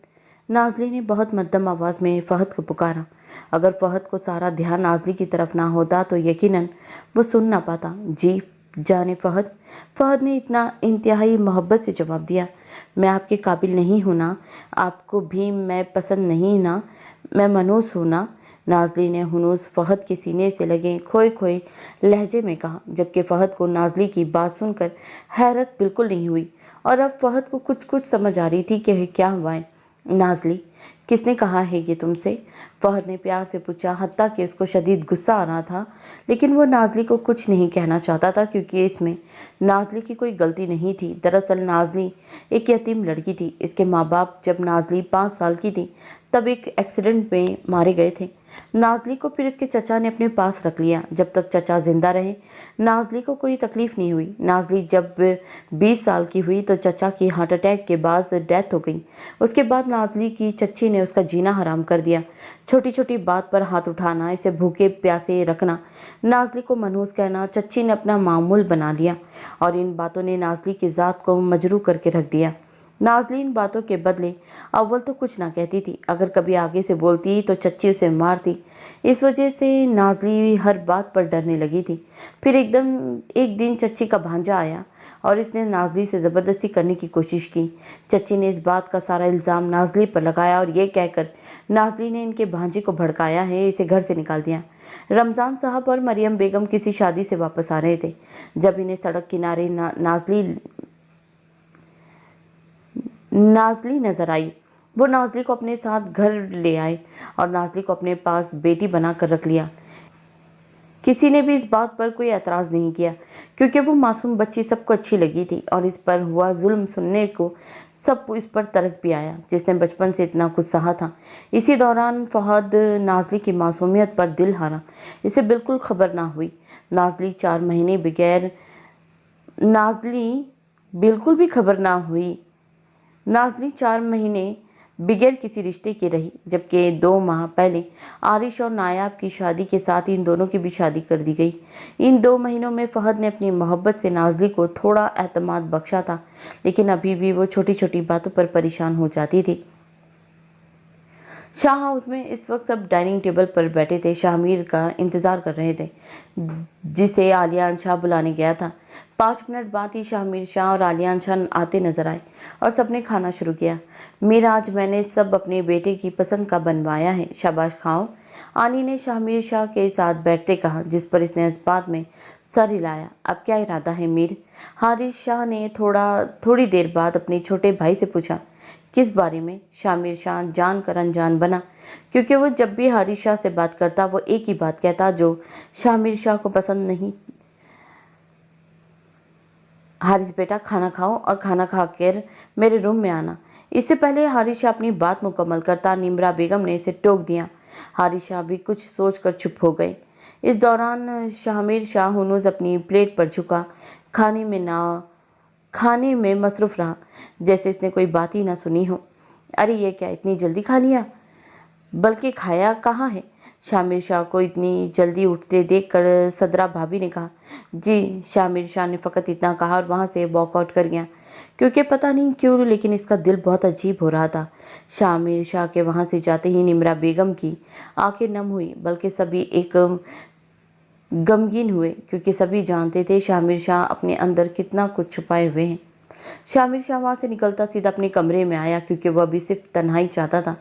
नाज़ली ने बहुत मध्यम आवाज़ में फ़हद को पुकारा। अगर फ़हद को सारा ध्यान नाज़ली की तरफ ना होता तो यकीनन वो सुन ना पाता। जी जाने फ़हद, फ़हद ने इतना इंतहाई मोहब्बत से जवाब दिया। मैं आपके काबिल नहीं हूँ ना, आपको भी मैं पसंद नहीं ना, मैं मनहूस हूँ ना, नाज़ली ने हुनूस फ़हद के सीने से लगे खोए लहजे में कहा, जबकि फ़हद को नाज़ली की बात सुनकर हैरत बिल्कुल नहीं हुई और अब फ़हद को कुछ समझ आ रही थी कि क्या हुआ है। नाज़ली, किसने कहा है ये तुमसे? फहद ने प्यार से पूछा, हत्ता कि उसको शदीद गुस्सा आ रहा था, लेकिन वो नाज़ली को कुछ नहीं कहना चाहता था क्योंकि इसमें नाज़ली की कोई गलती नहीं थी। दरअसल नाज़ली एक यतीम लड़की थी। इसके माँ बाप जब नाज़ली 5 साल की थी तब एक एक्सीडेंट में मारे गए थे। नाज़ली को फिर इसके चचा ने अपने पास रख लिया। जब तक चचा जिंदा रहे नाज़ली को कोई तकलीफ नहीं हुई। नाज़ली जब 20 साल की हुई तो चचा की हार्ट अटैक के बाद डेथ हो गई। उसके बाद नाज़ली की चच्ची ने उसका जीना हराम कर दिया। छोटी छोटी बात पर हाथ उठाना, इसे भूखे प्यासे रखना, नाज़ली को मनहूस कहना चच्ची ने अपना मामूल बना लिया और इन बातों ने नाज़ली की ज़ात को मजरू करके रख दिया। नाज़ली इन बातों के बदले अव्वल तो कुछ ना कहती थी। अगर कभी आगे से बोलती तो चच्ची उसे मारती। इस वजह से नाज़ली हर बात पर डरने लगी थी। फिर एक दिन चच्ची का भांजा आया और इसने नाज़ली से ज़बरदस्ती करने की कोशिश की। चच्ची ने इस बात का सारा इल्ज़ाम नाज़ली पर लगाया और ये कहकर नाज़ली ने इनके भांजे को भड़काया है, इसे घर से निकाल दिया। रमज़ान साहब और मरियम बेगम किसी शादी से वापस आ रहे थे जब इन्हें सड़क किनारे नाज़ली नजर आई। वो नाज़ली को अपने साथ घर ले आए और नाज़ली को अपने पास बेटी बना कर रख लिया। किसी ने भी इस बात पर कोई एतराज़ नहीं किया क्योंकि वो मासूम बच्ची सबको अच्छी लगी थी और इस पर हुआ जुल्म सुनने को सब इस पर तरस भी आया जिसने बचपन से इतना कुछ सहा था। इसी दौरान फहद नाज़ली की मासूमियत पर दिल हारा। इसे बिल्कुल खबर ना हुई। नाज़ली बिल्कुल भी खबर ना हुई। नाज़ली 4 महीने बगैर किसी रिश्ते की रही, जबकि 2 माह पहले आरिश और नायाब की शादी के साथ इन दोनों की भी शादी कर दी गई। इन 2 महीनों में फहद ने अपनी मोहब्बत से नाज़ली को थोड़ा एतमाद बख्शा था, लेकिन अभी भी वो छोटी छोटी बातों पर परेशान हो जाती थी। शाह हाउस में इस वक्त सब डाइनिंग टेबल पर बैठे थे। शाहमीर का इंतज़ार कर रहे थे जिसे आलियान शाह बुलाने गया था। 5 मिनट बाद ही शाहमीर शाह और आलियान शाह आते नजर आए और सबने खाना शुरू किया। मीर, आज मैंने सब अपने बेटे की पसंद का बनवाया है। शाबाश खाओ, आनी ने शाहमीर शाह के साथ बैठते कहा, जिस पर इसने इस बात में सर हिलाया। अब क्या इरादा है मीर? हारिस शाह ने थोड़ी देर बाद अपने छोटे भाई से पूछा। किस बारे में? शामिर शाह जान कर अनजान बना क्योंकि वो जब भी हारिस शाह से बात करता वो एक ही बात कहता जो शामिर शाह को पसंद नहीं। हारिस बेटा, खाना खाओ और खाना खाकर मेरे रूम में आना। इससे पहले हारिस शाह अपनी बात मुकम्मल करता निम्रा बेगम ने इसे टोक दिया। हारिस शाह भी कुछ सोचकर चुप हो गए। इस दौरान शामिर शाह हुनूज अपनी प्लेट पर झुका खाने में मसरूफ़ रहा जैसे इसने कोई बात ही ना सुनी हो। अरे ये क्या, इतनी जल्दी खा लिया? बल्कि खाया कहाँ है? शामिर शाह को इतनी जल्दी उठते देखकर सदरा भाभी ने कहा। जी, शामिर शाह ने फ़कत इतना कहा और वहाँ से वॉकआउट कर गया क्योंकि पता नहीं क्यों लेकिन इसका दिल बहुत अजीब हो रहा था। शामिर शाह के वहाँ से जाते ही निम्रा बेगम की आंखें नम हुई, बल्कि सभी एक गमगीन हुए क्योंकि सभी जानते थे शामिर शाह अपने अंदर कितना कुछ छुपाए हुए हैं। शामिर शाह वहाँ से निकलता सीधा अपने कमरे में आया क्योंकि वह भी सिर्फ तन्हाई चाहता था,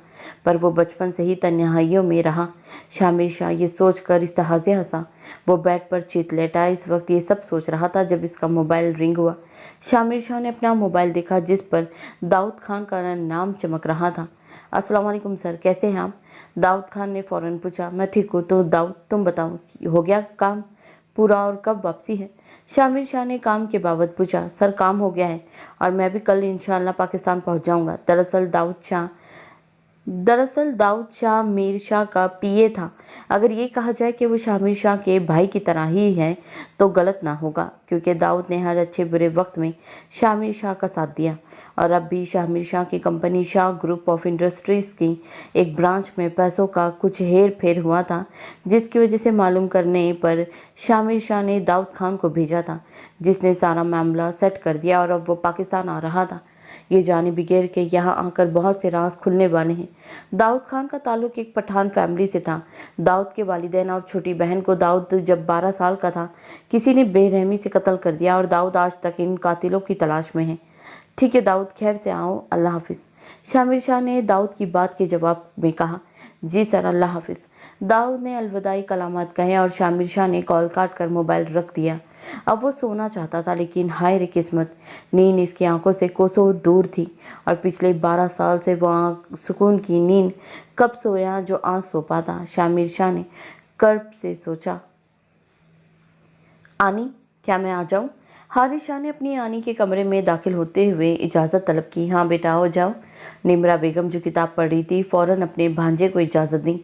पर वो बचपन से ही तन्हाइयों में रहा। शामिर शाह ये सोचकर इस्तहाज़े हंसा। वो बेड पर चित लेटा इस वक्त ये सब सोच रहा था जब इसका मोबाइल रिंग हुआ। शामिर शाह ने अपना मोबाइल देखा जिस पर दाऊद खान का नाम चमक रहा था। अस्सलाम वालेकुम सर, कैसे हैं आप? दाऊद खान ने फ़ौरन पूछा। मैं ठीक हूँ। तो दाऊद, तुम बताओ, हो गया काम पूरा और कब वापसी है? शामिर शाह ने काम के बाबत पूछा। सर, काम हो गया है और मैं भी कल इंशाअल्लाह पाकिस्तान पहुँच जाऊँगा। दरअसल दाऊद शाह मीर शाह का पीए था। अगर ये कहा जाए कि वो शामिर शाह के भाई की तरह ही है तो गलत ना होगा क्योंकि दाऊद ने हर अच्छे बुरे वक्त में शामिर शाह का साथ दिया और अब भी शामिर शाह की company Shah group of industries की एक ब्रांच में पैसों का कुछ हेर फेर हुआ था, जिसकी वजह से मालूम करने पर शामिर शाह ने दाऊद खान को भेजा था जिसने सारा मामला सेट कर दिया और अब वो पाकिस्तान आ रहा था ये जाने बगैर के यहाँ आकर बहुत से राज खुलने वाले हैं। दाऊद खान का ताल्लुक एक पठान फैमिली से था। दाऊद के वालिदैन और छोटी बहन को दाऊद जब 12 साल का था किसी ने बेरहमी से कत्ल कर दिया और दाऊद आज तक इन कातिलों की तलाश में है। ठीक है दाऊद, खैर से आओ, अल्लाह हाफिज़। शामिर शाह ने दाऊद की बात के जवाब में कहा। जी सर, अल्लाह हाफिज़। दाऊद ने अलविदाई कलामात कहे और शामिर शाह ने कॉल काट कर मोबाइल रख दिया। अब वो सोना चाहता था, लेकिन हाय रे किस्मत, नींद इसकी आंखों से कोसों दूर थी। और पिछले 12 साल से वो सुकून की नींद कब सोया जो आज सो पाता। शामिर शाह ने कर्ब से सोचा, आनी, क्या मैं आ जाऊं? हारिस शाह ने अपनी आनी के कमरे में दाखिल होते हुए इजाज़त तलब की। हाँ बेटा, आओ जाओ। निम्रा बेगम जो किताब पढ़ रही थी फौरन अपने भांजे को इजाज़त दी।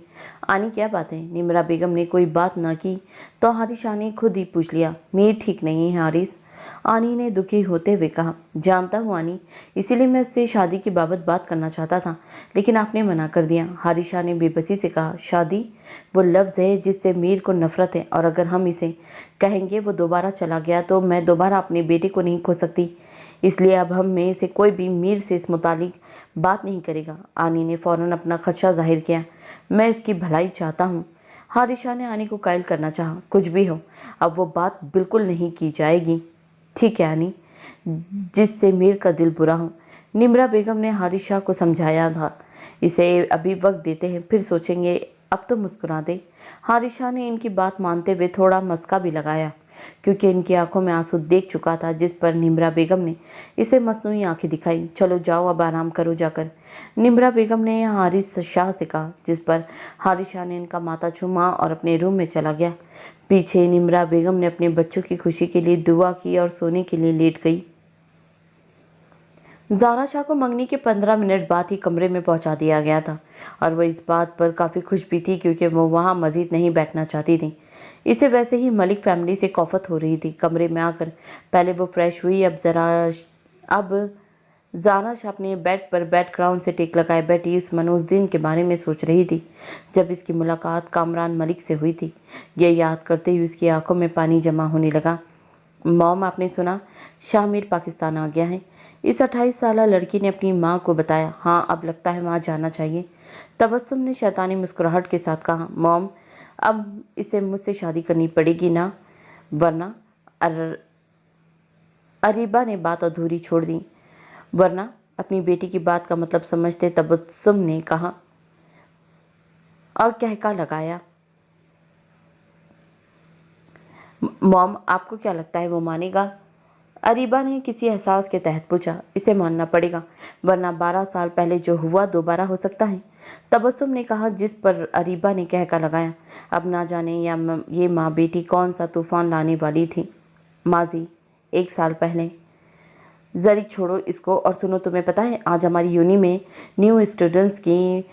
आनी, क्या बात है? निम्रा बेगम ने कोई बात ना की तो हारिस शाह ने खुद ही पूछ लिया, मीर ठीक नहीं है हारिस। आनी ने दुखी होते हुए कहा, जानता हूँ आनी, इसीलिए मैं उससे शादी की बाबत बात करना चाहता था, लेकिन आपने मना कर दिया। हारिस शाह ने बेबसी से कहा, शादी वो लफ्ज़ है जिससे मीर को नफरत है, और अगर हम इसे कहेंगे वो दोबारा चला गया तो मैं दोबारा अपने बेटे को नहीं खो सकती, इसलिए अब हम में से कोई भी मीर से इस मुतालिक बात नहीं करेगा। आनी ने फ़ौरन अपना खदशा जाहिर किया, मैं इसकी भलाई चाहता हूँ। हारिस शाह ने आनी को कायल करना चाहा, कुछ भी हो, अब वो बात बिल्कुल नहीं की जाएगी। ठीक है आनी, जिससे मीर का दिल बुरा हो। निम्रा बेगम ने हारिस शाह को समझाया था, इसे अभी वक्त देते हैं, फिर सोचेंगे, अब तो मुस्कुरा दे। हारिस शाह ने इनकी बात मानते हुए थोड़ा मस्का भी लगाया, क्योंकि इनकी आंखों में आंसू देख चुका था, जिस पर निम्रा बेगम ने इसे मसनूई आंखें दिखाई। चलो जाओ, अब आराम करो जाकर, निम्रा बेगम ने हारिस शाह से कहा, जिस पर हारिस शाह ने इनका माथा चूमा और अपने रूम में चला गया। पीछे निम्रा बेगम ने अपने बच्चों की खुशी के लिए दुआ की और सोने के लिए लेट गई। ज़ारा शाह को मंगनी के 15 मिनट बाद ही कमरे में पहुंचा दिया गया था, और वह इस बात पर काफ़ी खुश भी थी, क्योंकि वो वहां मज़ीद नहीं बैठना चाहती थी। इसे वैसे ही मलिक फैमिली से कौफत हो रही थी। कमरे में आकर पहले वो फ्रेश हुई, अब ज़ारा शाह अपने बेड पर बैकग्राउंड से टेक लगाए बैठी उस दिन के बारे में सोच रही थी जब इसकी मुलाकात कामरान मलिक से हुई थी। ये याद करते ही उसकी आंखों में पानी जमा होने लगा। मॉम, आपने सुना, शामिर पाकिस्तान आ गया है? इस 28 साला लड़की ने अपनी माँ को बताया। हाँ, अब लगता है वहाँ जाना चाहिए, तबस्सुम ने शैतानी मुस्कुराहट के साथ कहा। मॉम, अब इसे मुझसे शादी करनी पड़ेगी ना, वरना अरीबा ने बात अधूरी छोड़ दी। वरना अपनी बेटी की बात का मतलब समझते तबस्सुम ने कहा और कहका लगाया, मॉम, आपको क्या लगता है वो मानेगा? अरीबा ने किसी एहसास के तहत पूछा। इसे मानना पड़ेगा, वरना 12 साल पहले जो हुआ दोबारा हो सकता है, तबस्सुम ने कहा, जिस पर अरीबा ने कहका लगाया। अब ना जाने ये माँ बेटी कौन सा तूफान लाने वाली थी। माजी 1 साल पहले। जरी छोड़ो इसको और सुनो, तुम्हें पता है आज हमारी यूनी में न्यू स्टूडेंट्स की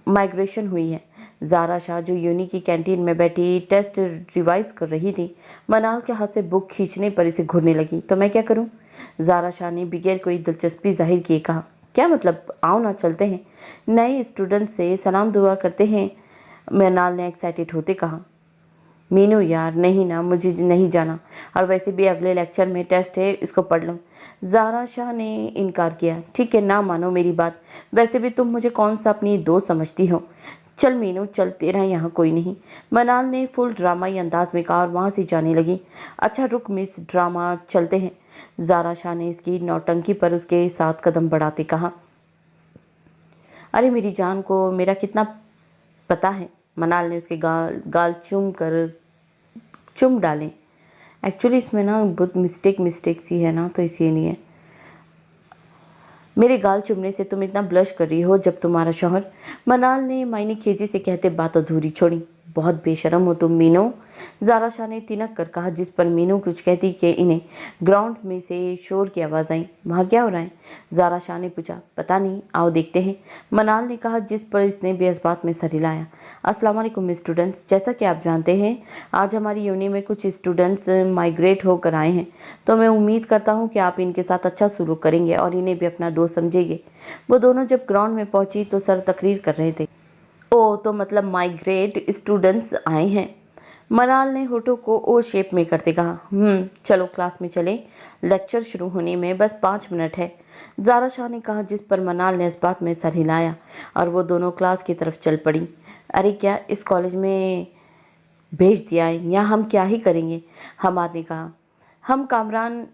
माइग्रेशन हुई है। ज़ारा शाह जो यूनी की कैंटीन में बैठी टेस्ट रिवाइज कर रही थी, मनाल के हाथ से बुक खींचने पर इसे घूरने लगी। तो मैं क्या करूं? ज़ारा शाह ने बगैर कोई दिलचस्पी जाहिर किए कहा। क्या मतलब, आओ ना चलते हैं, नए स्टूडेंट से सलाम दुआ करते हैं, मनाल ने एक्साइटेड होते कहा। मीनू यार, नहीं ना, मुझे नहीं जाना, और वैसे भी अगले लेक्चर में टेस्ट है, इसको पढ़ लो। ज़ारा शाह ने इनकार किया। ठीक है, ना मानो मेरी बात, वैसे भी तुम मुझे कौन सा अपनी दोस्त समझती हो। चल मीनू चल, तेरा यहाँ कोई नहीं, मनाल ने फुल ड्रामाई अंदाज में कहा और वहाँ से जाने लगी। अच्छा रुक मिस ड्रामा, चलते हैं, ज़ारा शाह ने इसकी नौटंकी पर उसके साथ कदम बढ़ाते कहा। अरे मेरी जान को मेरा कितना पता है, मनाल ने उसके गाल चुम डाले। एक्चुअली इसमें ना बहुत मिस्टेक सी है ना, तो इसीलिए मेरे गाल चुमने से तुम इतना ब्लश कर रही हो जब तुम्हारा शौहर, मनाल ने मायने खेजी से कहते बात अधूरी छोड़ी। बहुत बेशरम हो तुम मीनू, ज़ारा शाह ने तिनक कर कहा, जिस पर मीनू कुछ कहती कि इन्हें ग्राउंड में से शोर की आवाज़ आई। वहाँ क्या हो रहा है? ज़ारा शाह ने पूछा। पता नहीं, आओ देखते हैं, मनाल ने कहा, जिस पर इसने बेअसबात में सर हिलाया। अस्सलाम वालेकुम स्टूडेंट्स, जैसा कि आप जानते हैं आज हमारी यूनि में कुछ स्टूडेंट्स माइग्रेट होकर आए हैं, तो मैं उम्मीद करता हूँ कि आप इनके साथ अच्छा सलूक करेंगे और इन्हें भी अपना दोस्त समझेंगे। वो दोनों जब ग्राउंड में पहुँची तो सर तकरीर कर रहे थे। ओ, तो मतलब माइग्रेट स्टूडेंट्स आए हैं, मनाल ने होठों को ओ शेप में करते कहा। चलो क्लास में चलें, लेक्चर शुरू होने में बस 5 मिनट है, ज़ारा शाह ने कहा, जिस पर मनाल ने इस बात में सर हिलाया और वो दोनों क्लास की तरफ चल पड़ी। अरे क्या इस कॉलेज में भेज दिया है, यहाँ हम क्या ही करेंगे, हमाद ने कहा। हम कामरान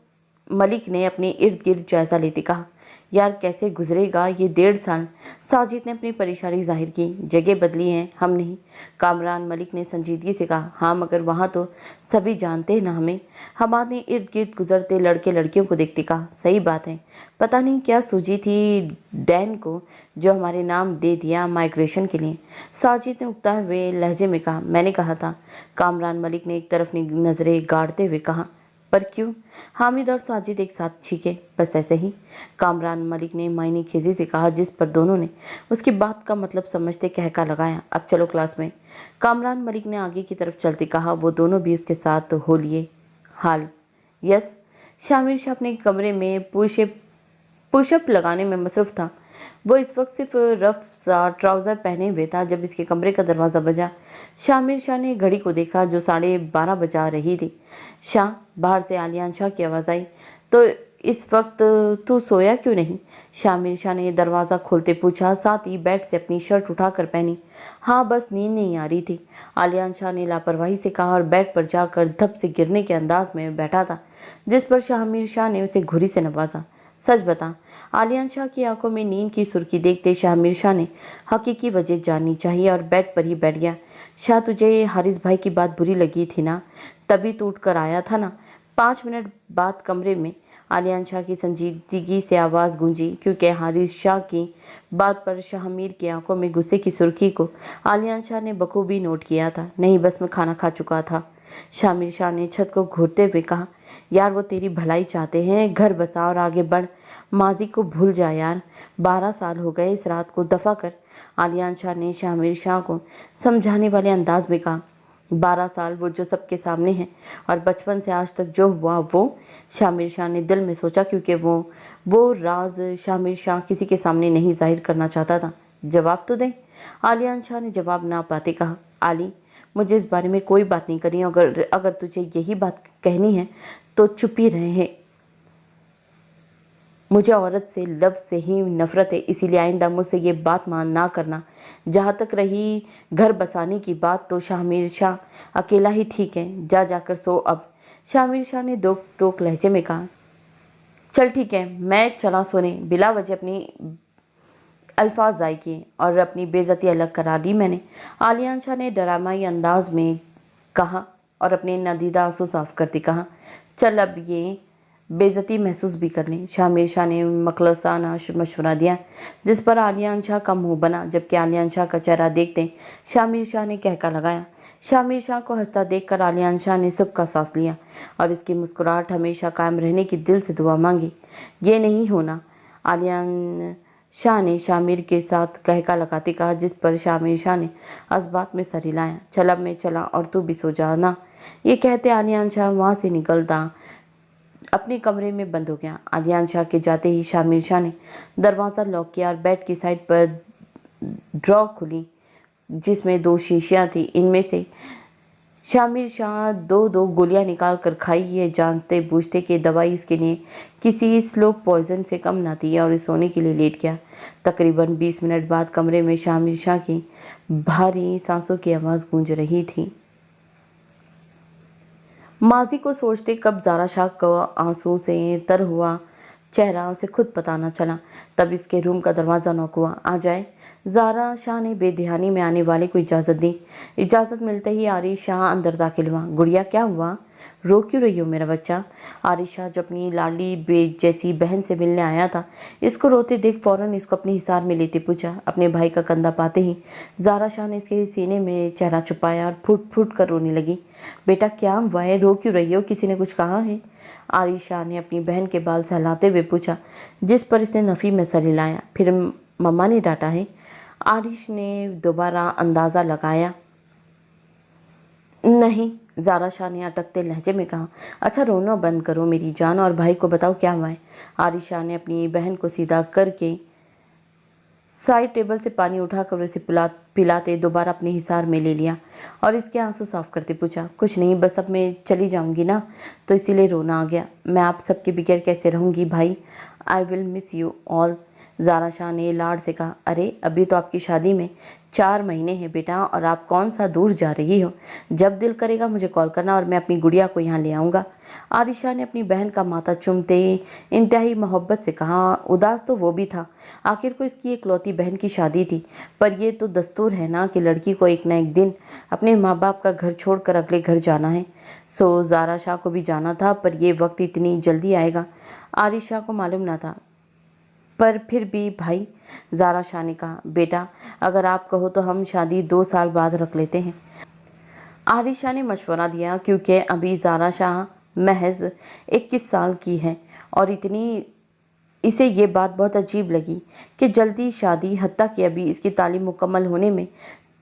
मलिक ने अपने इर्द गिर्द जायज़ा लेते कहा। यार कैसे गुजरे गा ये 1.5 साल। साजिद ने अपनी परेशानी जाहिर की। जगह बदली है, हम नहीं। कामरान मलिक ने संजीदगी से कहा। हाँ मगर वहाँ तो सभी जानते हैं ना हमें। हमाद ने इर्द गिर्द गुजरते लड़के लड़कियों को देखते कहा। सही बात है, पता नहीं क्या सूझी थी डैन को जो हमारे नाम दे दिया माइग्रेशन के लिए। साजिद ने उगता हुए लहजे में कहा। मैंने कहा था। कामरान मलिक ने एक तरफ नजरें गाड़ते हुए कहा। पर क्यों? हामिद और साजिद एक साथ छीके। बस ऐसे ही, कामरान मलिक ने मायने खेजी से कहा, जिस पर दोनों ने उसकी बात का मतलब समझते कहका लगाया। अब चलो क्लास में। कामरान मलिक ने आगे की तरफ चलते कहा। वो दोनों भी उसके साथ हो लिए हाल। यस। शामिर शाह अपने कमरे में पुशअप लगाने में मसरूफ था। वो इस वक्त सिर्फ रफ सा ट्राउज़र पहने हुए था जब इसके कमरे का दरवाज़ा बजा। शामिर शाह ने घड़ी को देखा जो 12:30 बजा रही थी। शाह, बाहर से आलियान शाह की आवाज़ आई। तो इस वक्त तू सोया क्यों नहीं? शामिर शाह ने दरवाज़ा खोलते पूछा, साथ ही बेड से अपनी शर्ट उठाकर पहनी। हाँ बस नींद नहीं आ रही थी, आलियान शाह ने लापरवाही से कहा और बेड पर जाकर धप से गिरने के अंदाज में बैठा था, जिस पर शामिर शाह ने उसे घुरी से नवाजा। सच बता। आलियान शाह की आंखों में नींद की सुर्खी देखते शामिर शाह ने हकीकी वजह जाननी चाहिए और बेड पर ही बैठ गया। शाह, तुझे हारिस भाई की बात बुरी लगी थी ना, तभी तो उठ कर आया था ना। 5 मिनट बाद कमरे में आलियान शाह की संजीदगी से आवाज़ गूंजी, क्योंकि हारिस शाह की बात पर शाहमीर की आंखों में गुस्से की सुर्खी को आलियान शाह ने बखूबी नोट किया था। नहीं बस मैं खाना खा चुका था। शामिर शाह ने छत को घूरते हुए कहा। यार वो तेरी भलाई चाहते हैं, घर बसा और आगे बढ़, माजी को भूल जा यार। 12 साल हो गए, इस रात को दफ़ा कर। आलियान शाह ने शामिर शाह को समझाने वाले अंदाज में कहा। 12 साल वो जो सबके सामने हैं, और बचपन से आज तक जो हुआ वो। शामिर शाह ने दिल में सोचा, क्योंकि वो राज शामिर शाह किसी के सामने नहीं जाहिर करना चाहता था। जवाब तो दें। आलियान शाह ने जवाब ना पाते कहा। आली, मुझे इस बारे में कोई बात नहीं करनी। अगर तुझे यही बात कहनी है तो चुप ही रहे हैं। मुझे औरत से लफ्ज़ से ही नफरत है, इसीलिए आइंदा मुझसे ये बात ना करना। जहाँ तक रही घर बसाने की बात, तो शामिर शाह अकेला ही ठीक है। जाकर सो अब। शामिर शाह ने दो टोक लहजे में कहा। चल ठीक है, मैं चला सोने। बिला वजह अपनी अल्फाज ज़ाय किए और अपनी बेइज्जती अलग करा दी मैंने। आलियान शाह ने डरामाई अंदाज में कहा और अपने नदीदा आंसू साफ करती कहा। चल अब ये बेइज्जती महसूस भी कर लें। शामिर शाह ने मखलसाना मशवरा दिया, जिस पर आलियान शाह का मुंह बना, जबकि आलियान शाह का चेहरा देखते शामिर शाह ने कहका लगाया। शामिर शाह को हंसता देखकर आलियान शाह ने सुख का सांस लिया और इसकी मुस्कुराहट हमेशा कायम रहने की दिल से दुआ मांगी। ये नहीं होना, आलियान शाह ने शामिर के साथ कहका लगाते कहा, जिस पर शामिर शाह ने असबात में सर हिलाया। चल अब मैं चला और तू भी सो जाना। ये कहते आलियान शाह वहाँ से निकलता अपने कमरे में बंद हो गया। आलियान शाह के जाते ही शामिर शाह ने दरवाज़ा लॉक किया और बेड की साइड पर ड्रॉ खुली, जिसमें 2 शीशियाँ थी। इनमें से शामिर शाह 2 गोलियां निकाल कर खाई, ये जानते बूझते कि दवाई इसके लिए किसी स्लो पॉइजन से कम ना थी, और इस सोने के लिए लेट गया। तकरीबन 20 मिनट बाद कमरे में शामिर शाह की भारी सांसों की आवाज़ गूंज रही थी। माजी को सोचते कब ज़ारा शाह को आंसू से तर हुआ चेहरा उसे खुद पता न चला। तब इसके रूम का दरवाज़ा नॉक हुआ। आ जाए। ज़ारा शाह ने बेध्यानी में आने वाले को इजाज़त दी। इजाज़त मिलते ही आरिश शाह अंदर दाखिल हुआ। गुड़िया क्या हुआ, रो क्यों रही हो मेरा बच्चा? आरिश शाह जो अपनी लाडली बेट जैसी बहन से मिलने आया था, इसको रोते देख फ़ौरन इसको अपने हिसार में लेते पूछा। अपने भाई का कंधा पाते ही ज़ारा शाह ने इसके सीने में चेहरा छुपाया और फूट फूट कर रोने लगी। बेटा क्या हुआ है, रो क्यों रही हो, किसी ने कुछ कहा है? आरिश शाह ने अपनी बहन के बाल सहलाते हुए पूछा, जिस पर इसने नफ़ी में सर हिलाया। फिर मम्मा ने डांटा है? आरिश ने दोबारा अंदाज़ा लगाया। नहीं, ज़ारा शाह ने अटकते लहजे में कहा। अच्छा रोना बंद करो मेरी जान और भाई को बताओ क्या हुआ है। आरिश शाह ने अपनी बहन को सीधा करके साइड टेबल से पानी उठाकर उसे पिलाते दोबारा अपने हिसार में ले लिया और इसके आंसू साफ करते पूछा, कुछ नहीं, बस अब मैं चली जाऊंगी ना, तो इसीलिए रोना आ गया। मैं आप सबके बगैर कैसे रहूंगी भाई, I will miss you all. Zara Shah ने लाड से कहा। अरे अभी तो आपकी शादी में 4 महीने हैं बेटा, और आप कौन सा दूर जा रही हो। जब दिल करेगा मुझे कॉल करना और मैं अपनी गुड़िया को यहाँ ले आऊँगा। आरिशा ने अपनी बहन का माथा चूमते इंतहाई मोहब्बत से कहा। उदास तो वो भी था, आखिर को इसकी इकलौती बहन की शादी थी, पर ये तो दस्तूर है ना कि लड़की को एक न एक दिन अपने माँ बाप का घर छोड़कर अगले घर जाना है। सो ज़ारा शाह को भी जाना था, पर यह वक्त इतनी जल्दी आएगा आरिशा को मालूम ना था। पर फिर भी भाई, ज़ारा शाह ने कहा, बेटा अगर आप कहो तो हम शादी 2 साल बाद रख लेते हैं। आरिशा ने मशवरा दिया, क्योंकि अभी ज़ारा शाह महज 21 साल की है और इसे ये बात बहुत अजीब लगी कि जल्दी शादी, हत्ता कि अभी इसकी तालीम मुकम्मल होने में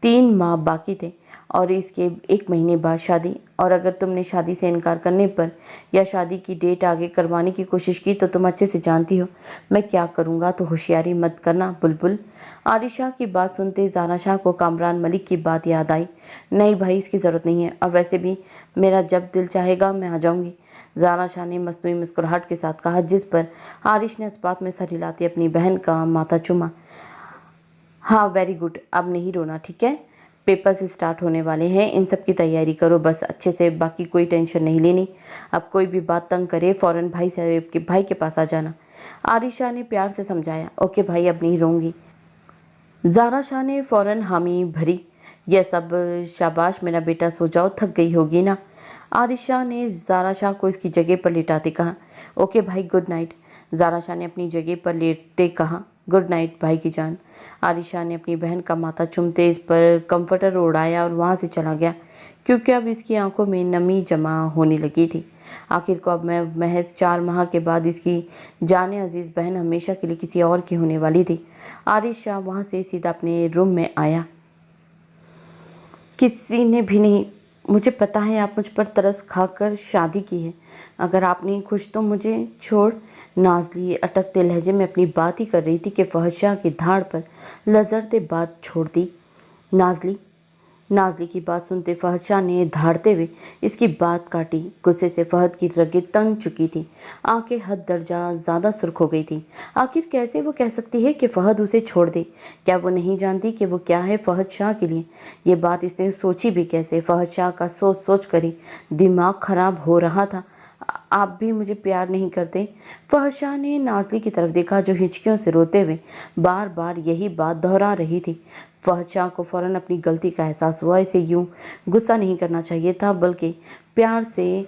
3 माह बाकी थे और इसके 1 महीने बाद शादी। और अगर तुमने शादी से इनकार करने पर या शादी की डेट आगे करवाने की कोशिश की तो तुम अच्छे से जानती हो मैं क्या करूँगा, तो होशियारी मत करना बुलबुल। आरिशा की बात सुनते ज़ारा शाह को कामरान मलिक की बात याद आई। नहीं भाई, इसकी ज़रूरत नहीं है, और वैसे भी मेरा जब दिल चाहेगा मैं आ जाऊँगी, ज़ारा शाह ने मसनूई मुस्कुराहट के साथ कहा, जिस पर आरिश ने इस बात में सर हिलाते अपनी बहन का माथा चूमा। हाँ वेरी गुड, अब नहीं रोना, ठीक है। पेपर्स स्टार्ट होने वाले हैं, इन सब की तैयारी करो बस अच्छे से, बाकी कोई टेंशन नहीं लेनी। अब कोई भी बात तंग करे फ़ौरन भाई के पास आ जाना। आरिशा ने प्यार से समझाया। ओके भाई, अब नहीं रोऊंगी। ज़ारा शाह ने फ़ौरन हामी भरी। यह सब शाबाश मेरा बेटा, सो जाओ, थक गई होगी ना। आरिशा ने ज़ारा शाह को इसकी जगह पर लेटाते कहा। ओके भाई, गुड नाइट। ज़ारा शाह ने अपनी जगह पर लेटते कहा। गुड नाइट भाई की जान। आरिशा ने अपनी बहन का माथा चूमते इस पर कंफर्टर उड़ाया और वहाँ से चला गया, क्योंकि अब इसकी आंखों में नमी जमा होने लगी थी। आखिर को अब मैं महज 4 माह के बाद इसकी जाने अजीज़ बहन हमेशा के लिए किसी और की होने वाली थी। आरिशा वहाँ से सीधा अपने रूम में आया। किसी ने भी नहीं, मुझे पता है आप मुझ पर तरस खाकर शादी की है, अगर आप नहीं खुश तो मुझे छोड़। नाज़ली अटकते लहजे में अपनी बात ही कर रही थी कि फहद शाह की धाड़ पर लजरते बात छोड़ दी। नाज़ली की बात सुनते फहद शाह ने धाड़ते हुए इसकी बात काटी। गुस्से से फहद की रगें तन चुकी थी, आंखें हद दर्जा ज़्यादा सुर्ख हो गई थी। आखिर कैसे वो कह सकती है कि फ़हद उसे छोड़ दे? क्या वो नहीं जानती कि वो क्या है फ़हद शाह के लिए? ये बात इसने सोची भी कैसे? फ़हद शाह का सोच सोच कर ही दिमाग ख़राब हो रहा था। आप भी मुझे प्यार नहीं करते? फ़हद शाह ने नाज़ली की तरफ देखा, जो हिचकियों से रोते हुए बार बार यही बात दोहरा रही थी। फ़हद शाह को फ़ौरन अपनी गलती का एहसास हुआ। इसे यूं गुस्सा नहीं करना चाहिए था, बल्कि प्यार से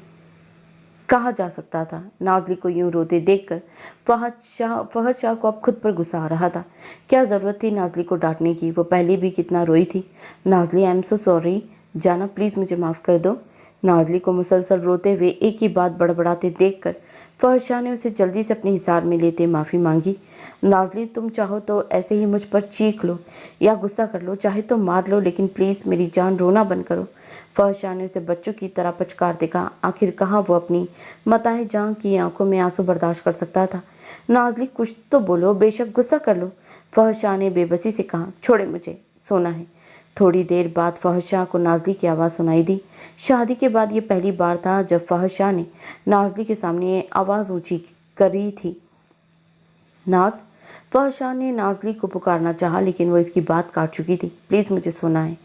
कहा जा सकता था। नाज़ली को यूं रोते देखकर फ़हद शाह को अब खुद पर गुस्सा आ रहा था। क्या ज़रूरत थी नाज़ली को डांटने की? वो पहले भी कितना रोई थी। Nazli, I am so sorry जाना, प्लीज़ मुझे माफ़ कर दो। नाज़ली को मुसलसल रोते हुए एक ही बात बड़बड़ाते देखकर फ़हद शाह ने उसे जल्दी से अपने हिसार में लेते माफ़ी मांगी। नाज़ली, तुम चाहो तो ऐसे ही मुझ पर चीख लो या गुस्सा कर लो, चाहे तो मार लो, लेकिन प्लीज़ मेरी जान, रोना बंद करो। फ़हद शाह ने उसे बच्चों की तरह पचकारते कहा। आखिर कहाँ वो अपनी मताए जान की आंखों में आंसू बर्दाश्त कर सकता था। नाज़ली, कुछ तो बोलो, बेशक गुस्सा कर लो। फ़हद शाह ने बेबसी से कहा। छोड़े मुझे, सोना है। थोड़ी देर बाद फ़हद शाह को नाज़ली की आवाज़ सुनाई दी। शादी के बाद ये पहली बार था जब फ़हद शाह ने नाज़ली के सामने आवाज़ ऊंची करी थी। नाज़। फ़हद शाह ने नाज़ली को पुकारना चाहा, लेकिन वो इसकी बात काट चुकी थी। प्लीज़ मुझे सोना है।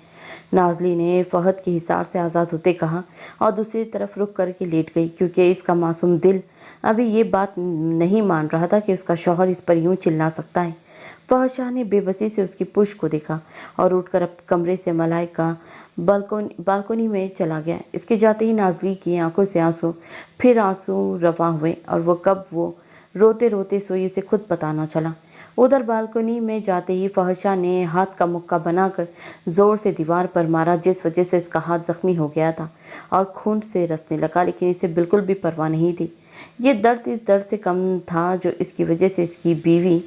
नाज़ली ने फ़हद के हिसार से आज़ाद होते कहा और दूसरी तरफ रुक करके लेट गई, क्योंकि इसका मासूम दिल अभी ये बात नहीं मान रहा था कि उसका शौहर इस पर यूं चिल्ला सकता है। फ़हद शाह ने बेबसी से उसकी पुश को देखा और उठकर अब कमरे से मलाइका बालकोनी में चला गया। इसके जाते ही नाज़ली की आंखों से फिर आंसू रवा हुए, और वो कब वो रोते रोते सोई उसे खुद पता न चला। उधर बालकोनी में जाते ही फ़हद शाह ने हाथ का मुक्का बनाकर ज़ोर से दीवार पर मारा, जिस वजह से इसका हाथ ज़ख्मी हो गया था और खून से रसने लगा, लेकिन इसे बिल्कुल भी परवाह नहीं थी। ये दर्द इस दर्द से कम था जो इसकी वजह से इसकी बीवी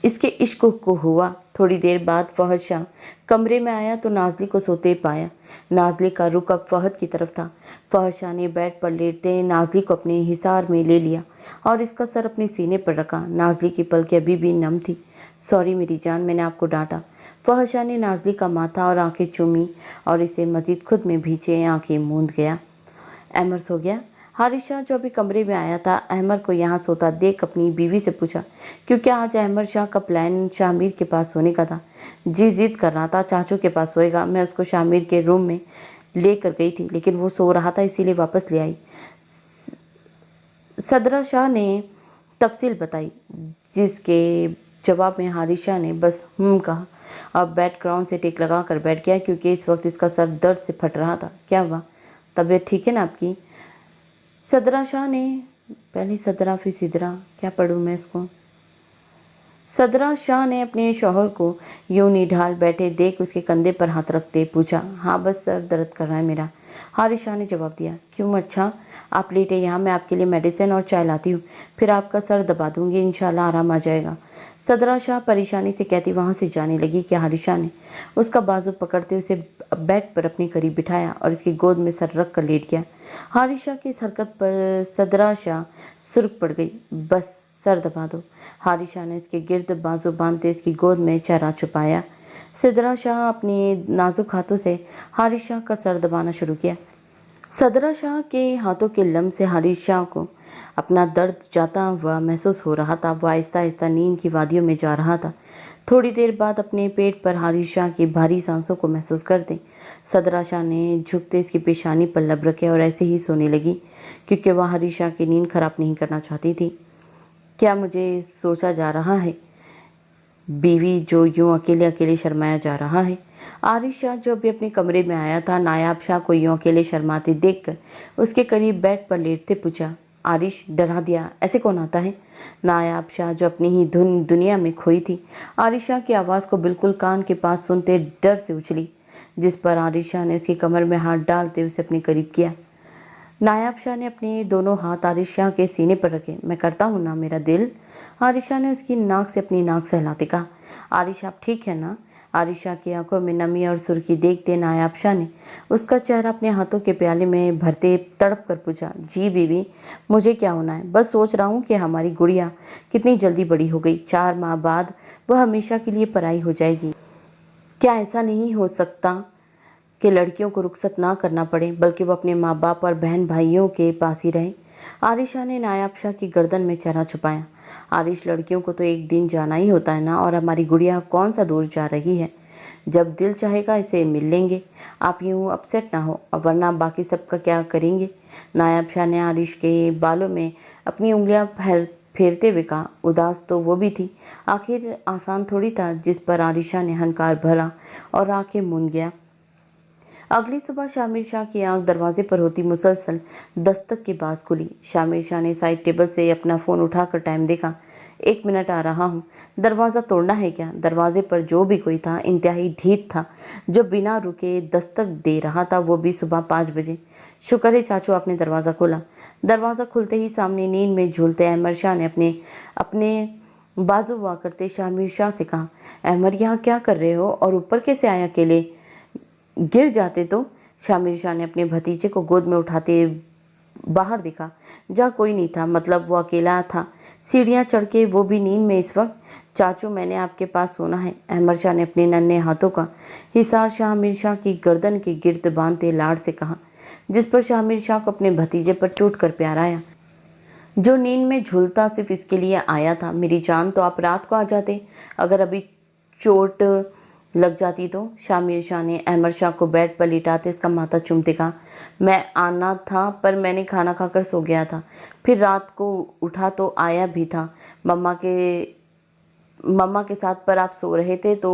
इसके इश्क को हुआ। थोड़ी देर बाद फ़हद शाह कमरे में आया तो नाज़ली को सोते पाया। नाज़ली का रुख अब फ़हद की तरफ था। फ़हद शाह ने बेड पर लेटते नाज़ली को अपने हिसार में ले लिया और इसका सर अपने सीने पर रखा। नाज़ली की पलकें अभी भी नम थी। सॉरी मेरी जान, मैंने आपको डांटा। फ़हद शाह ने नाज़ली का माथा और आंखें चूमी और इसे मज़ीद खुद में भींचे आंखें मूंद गया। एमर्स हो गया? हारिस शाह जो अभी कमरे में आया था अहमद को यहाँ सोता देख अपनी बीवी से पूछा, क्योंकि आज अहमद शाह का प्लान शामिर के पास सोने का था। जी जिद कर रहा था चाचू के पास सोएगा। मैं उसको शामिर के रूम में लेकर गई थी, लेकिन वो सो रहा था इसीलिए वापस ले आई। सदरा शाह ने तफसील बताई, जिसके जवाब में हारिस शाह ने बस कहा। अब बैकग्राउंड से टेक लगा कर बैठ गया, क्योंकि इस वक्त इसका सर दर्द से फट रहा था। क्या हुआ, तबीयत ठीक है ना आपकी? सदरा शाह ने, पहले सदरा फिर सिदरा, क्या पढ़ूँ मैं इसको? सदरा शाह ने अपने शौहर को यूं निढाल बैठे देख उसके कंधे पर हाथ रखते पूछा, हाँ बस सर दर्द कर रहा है मेरा। हारिस शाह ने जवाब दिया, क्यों? अच्छा आप लेटे यहाँ, मैं आपके लिए मेडिसिन और चाय लाती हूँ, फिर आपका सर दबा दूंगी, इंशाल्लाह आराम आ जाएगा। सदरा शाह परेशानी से कहती वहाँ से जाने लगी कि हारिस शाह ने उसका बाजू पकड़ते उसे बेड पर अपने करीब बिठाया और इसकी गोद में सर रख कर लेट गया। हारिस शाह की इस हरकत पर सदरा शाह सुर्ख पड़ गई। बस सर दबा दो। हारिस शाह ने इसके गिर्द बाजू बांधते इसकी गोद में चेहरा छुपाया। सदरा शाह अपनी नाजुक हाथों से हारिस शाह का सर दबाना शुरू किया। सदरा शाह के हाथों के लम्ब से हारिस शाह को अपना दर्द जाता हुआ महसूस हो रहा था। वह आहिस्ता आहिस्ता नींद की वादियों में जा रहा था। थोड़ी देर बाद अपने पेट पर हारिस शाह की भारी सांसों को महसूस करते सदरा शाह ने झुकते इसकी पेशानी पर लब रखे और ऐसे ही सोने लगी, क्योंकि वह हारिस शाह की नींद खराब नहीं करना चाहती थी। क्या मुझे सोचा जा रहा है? बीवी जो यूं अकेले अकेले शर्माया जा रहा है। आरिश शाह जो अभी अपने कमरे में आया था नायाब शाह को यूं अकेले शर्माते देखकर उसके करीब बेड पर लेटते पूछा, आरिश डरा दिया, ऐसे कौन आता है? नायाब शाह जो अपनी ही दुनिया में खोई थी आरिश शाह की आवाज़ को बिल्कुल कान के पास सुनते डर से उछली, जिस पर आरिश शाह ने उसकी कमर में हाथ डालते उसे अपने करीब किया। नायाब शाह ने अपने दोनों हाथ आरिश शाह के सीने पर रखे। मैं करता हूँ ना मेरा दिल? आरिश शाह ने उसकी नाक से अपनी नाक सहलाते कहा। आरिश आप ठीक है ना? आरिश शाह की आंखों में नमी और सुर्खी देखते नायाब शाह ने उसका चेहरा अपने हाथों के प्याले में भरते तड़प कर पूछा, जी बीवी मुझे क्या होना है? बस सोच रहा हूँ कि हमारी गुड़िया कितनी जल्दी बड़ी हो गई। 4 माह बाद वह हमेशा के लिए पराई हो जाएगी। क्या ऐसा नहीं हो सकता कि लड़कियों को रुखसत ना करना पड़े, बल्कि वो अपने माँ बाप और बहन भाइयों के पास ही रहे? आरिश शाह ने नायाब शाह की गर्दन में चेहरा छुपाया। आरिश लड़कियों को तो एक दिन जाना ही होता है ना, और हमारी गुड़िया कौन सा दूर जा रही है। जब दिल चाहेगा इसे मिल लेंगे। आप यूँ अपसेट ना हो, वरना बाकी सबका क्या करेंगे? नायाब शाह ने आरिश के बालों में अपनी उंगलियां फेरते हुए कहा। उदास तो वो भी थी, आखिर आसान थोड़ी था, जिस पर आरिश शाह ने हंकार भरा और आंखें मूंद गया। अगली सुबह शामिर शाह की आंख दरवाजे पर होती मुसलसल दस्तक की बाज खुली। शामिर शाह ने साइड टेबल से अपना फ़ोन उठाकर टाइम देखा। 1 मिनट आ रहा हूँ। दरवाज़ा तोड़ना है क्या? दरवाजे पर जो भी कोई था इंतहाई ढीठ था, जो बिना रुके दस्तक दे रहा था, वो भी सुबह 5 बजे। शुक्र है चाचू आपने दरवाज़ा खोला। दरवाज़ा खुलते ही सामने नींद में झूलते अहमद शाह ने अपने बाजू हुआ करते शामिर शाह से कहा, अहमद यहाँ क्या कर रहे हो और ऊपर कैसे आए अकेले? गिर जाते तो? शामिर शाह ने अपने भतीजे को गोद में उठाते बाहर देखा, जहाँ कोई नहीं था, मतलब वो अकेला था। सीढ़ियाँ चढ़ के, वो भी नींद में इस वक्त। चाचू मैंने आपके पास सोना है। अहमद शाह ने अपने नन्हे हाथों का हिसार शामिर शाह की गर्दन के गिर्द बांधते लाड़ से कहा, जिस पर शामिर शाह को अपने भतीजे पर टूट कर प्यार आया, जो नींद में झूलता सिर्फ इसके लिए आया था। मेरी जान तो आप रात को आ जाते, अगर अभी चोट लग जाती तो? शामिर शाह ने अहमद शाह को बेड पर लिटाते इसका माथा चूमते कहा, मैं आना था पर मैंने खाना खाकर सो गया था, फिर रात को उठा तो आया भी था मम्मा के साथ, पर आप सो रहे थे तो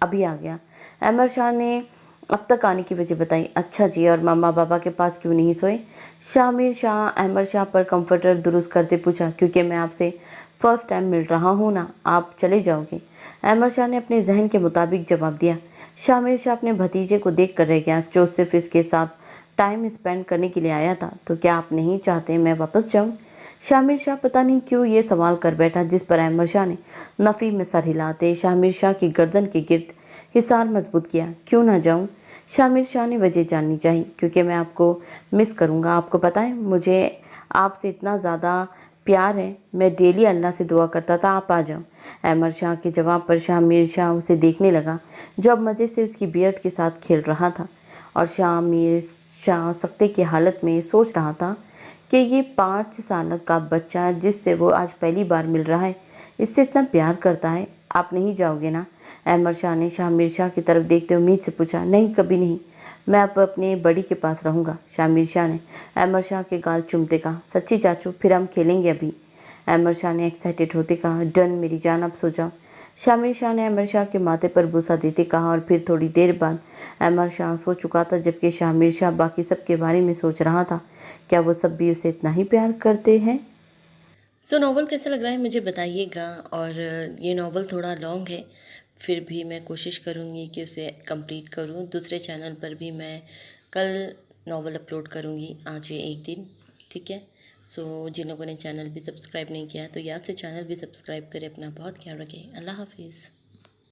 अभी आ गया। अहमद शाह ने अब तक आने की वजह बताई। अच्छा जी, और मम्मा पापा के पास क्यों नहीं सोए? शामिर शाह अहमद शाह पर कंफर्टर दुरुस्त करते पूछा, क्योंकि मैं आपसे फर्स्ट टाइम मिल रहा हूँ ना, आप चले जाओगे? अहमद शाह ने अपने जहन के मुताबिक जवाब दिया। शामिर शाह अपने भतीजे को देख कर रह गया, जो सिर्फ इसके साथ टाइम स्पेंड करने के लिए आया था। तो क्या आप नहीं चाहते मैं वापस जाऊं? शामिर शाह पता नहीं क्यों ये सवाल कर बैठा, जिस पर अहमद शाह ने नफ़ी में सर हिलाते शामिर शाह की गर्दन के गिर्द हिसार मजबूत किया। क्यों ना जाऊं? शामिर शाह ने वजह जाननी चाहिए। क्योंकि मैं आपको मिस करूँगा। आपको पता है मुझे आपसे इतना ज़्यादा प्यार है, मैं डेली अल्लाह से दुआ करता था आप आ जाओ। अहमद शाह के जवाब पर शामिर शाह उसे देखने लगा, जो अब मज़े से उसकी बियर्ड के साथ खेल रहा था, और शामिर शाह सख्ते की हालत में सोच रहा था کہ یہ 5 साल का बच्चा जिससे वो आज पहली बार मिल रहा है, इससे इतना प्यार करता है, आप नहीं जाओगे ना? अहमद शाह ने शामिर शाह की तरफ देखते उम्मीद से पूछा। नहीं, कभी नहीं, मैं अब अपने बड़ी के पास रहूँगा। शामिर शाह ने अहमद शाह के गाल चूमते कहा। सच्ची चाचू, फिर हम खेलेंगे अभी? अहमद शाह ने एक्साइटेड होते कहा। डन मेरी जान, अब सो जाओ। शामिर शाह ने अहमद शाह के माथे पर बूसा देते कहा। और फिर थोड़ी देर बाद अहमद शाह सो चुका था, जबकि शामिर शाह बाकी सब के बारे में सोच रहा था। क्या वो सब भी उसे इतना ही प्यार करते हैं? सो नॉवल कैसा लग रहा है मुझे बताइएगा। और ये नॉवल थोड़ा लॉन्ग है, फिर भी मैं कोशिश करूँगी कि उसे कंप्लीट करूँ। दूसरे चैनल पर भी मैं कल नॉवल अपलोड करूँगी, आज ये एक दिन, ठीक है। सो जिन लोगों ने चैनल भी सब्सक्राइब नहीं किया तो याद से चैनल भी सब्सक्राइब करें। अपना बहुत ख्याल रखें। अल्लाह हाफिज़।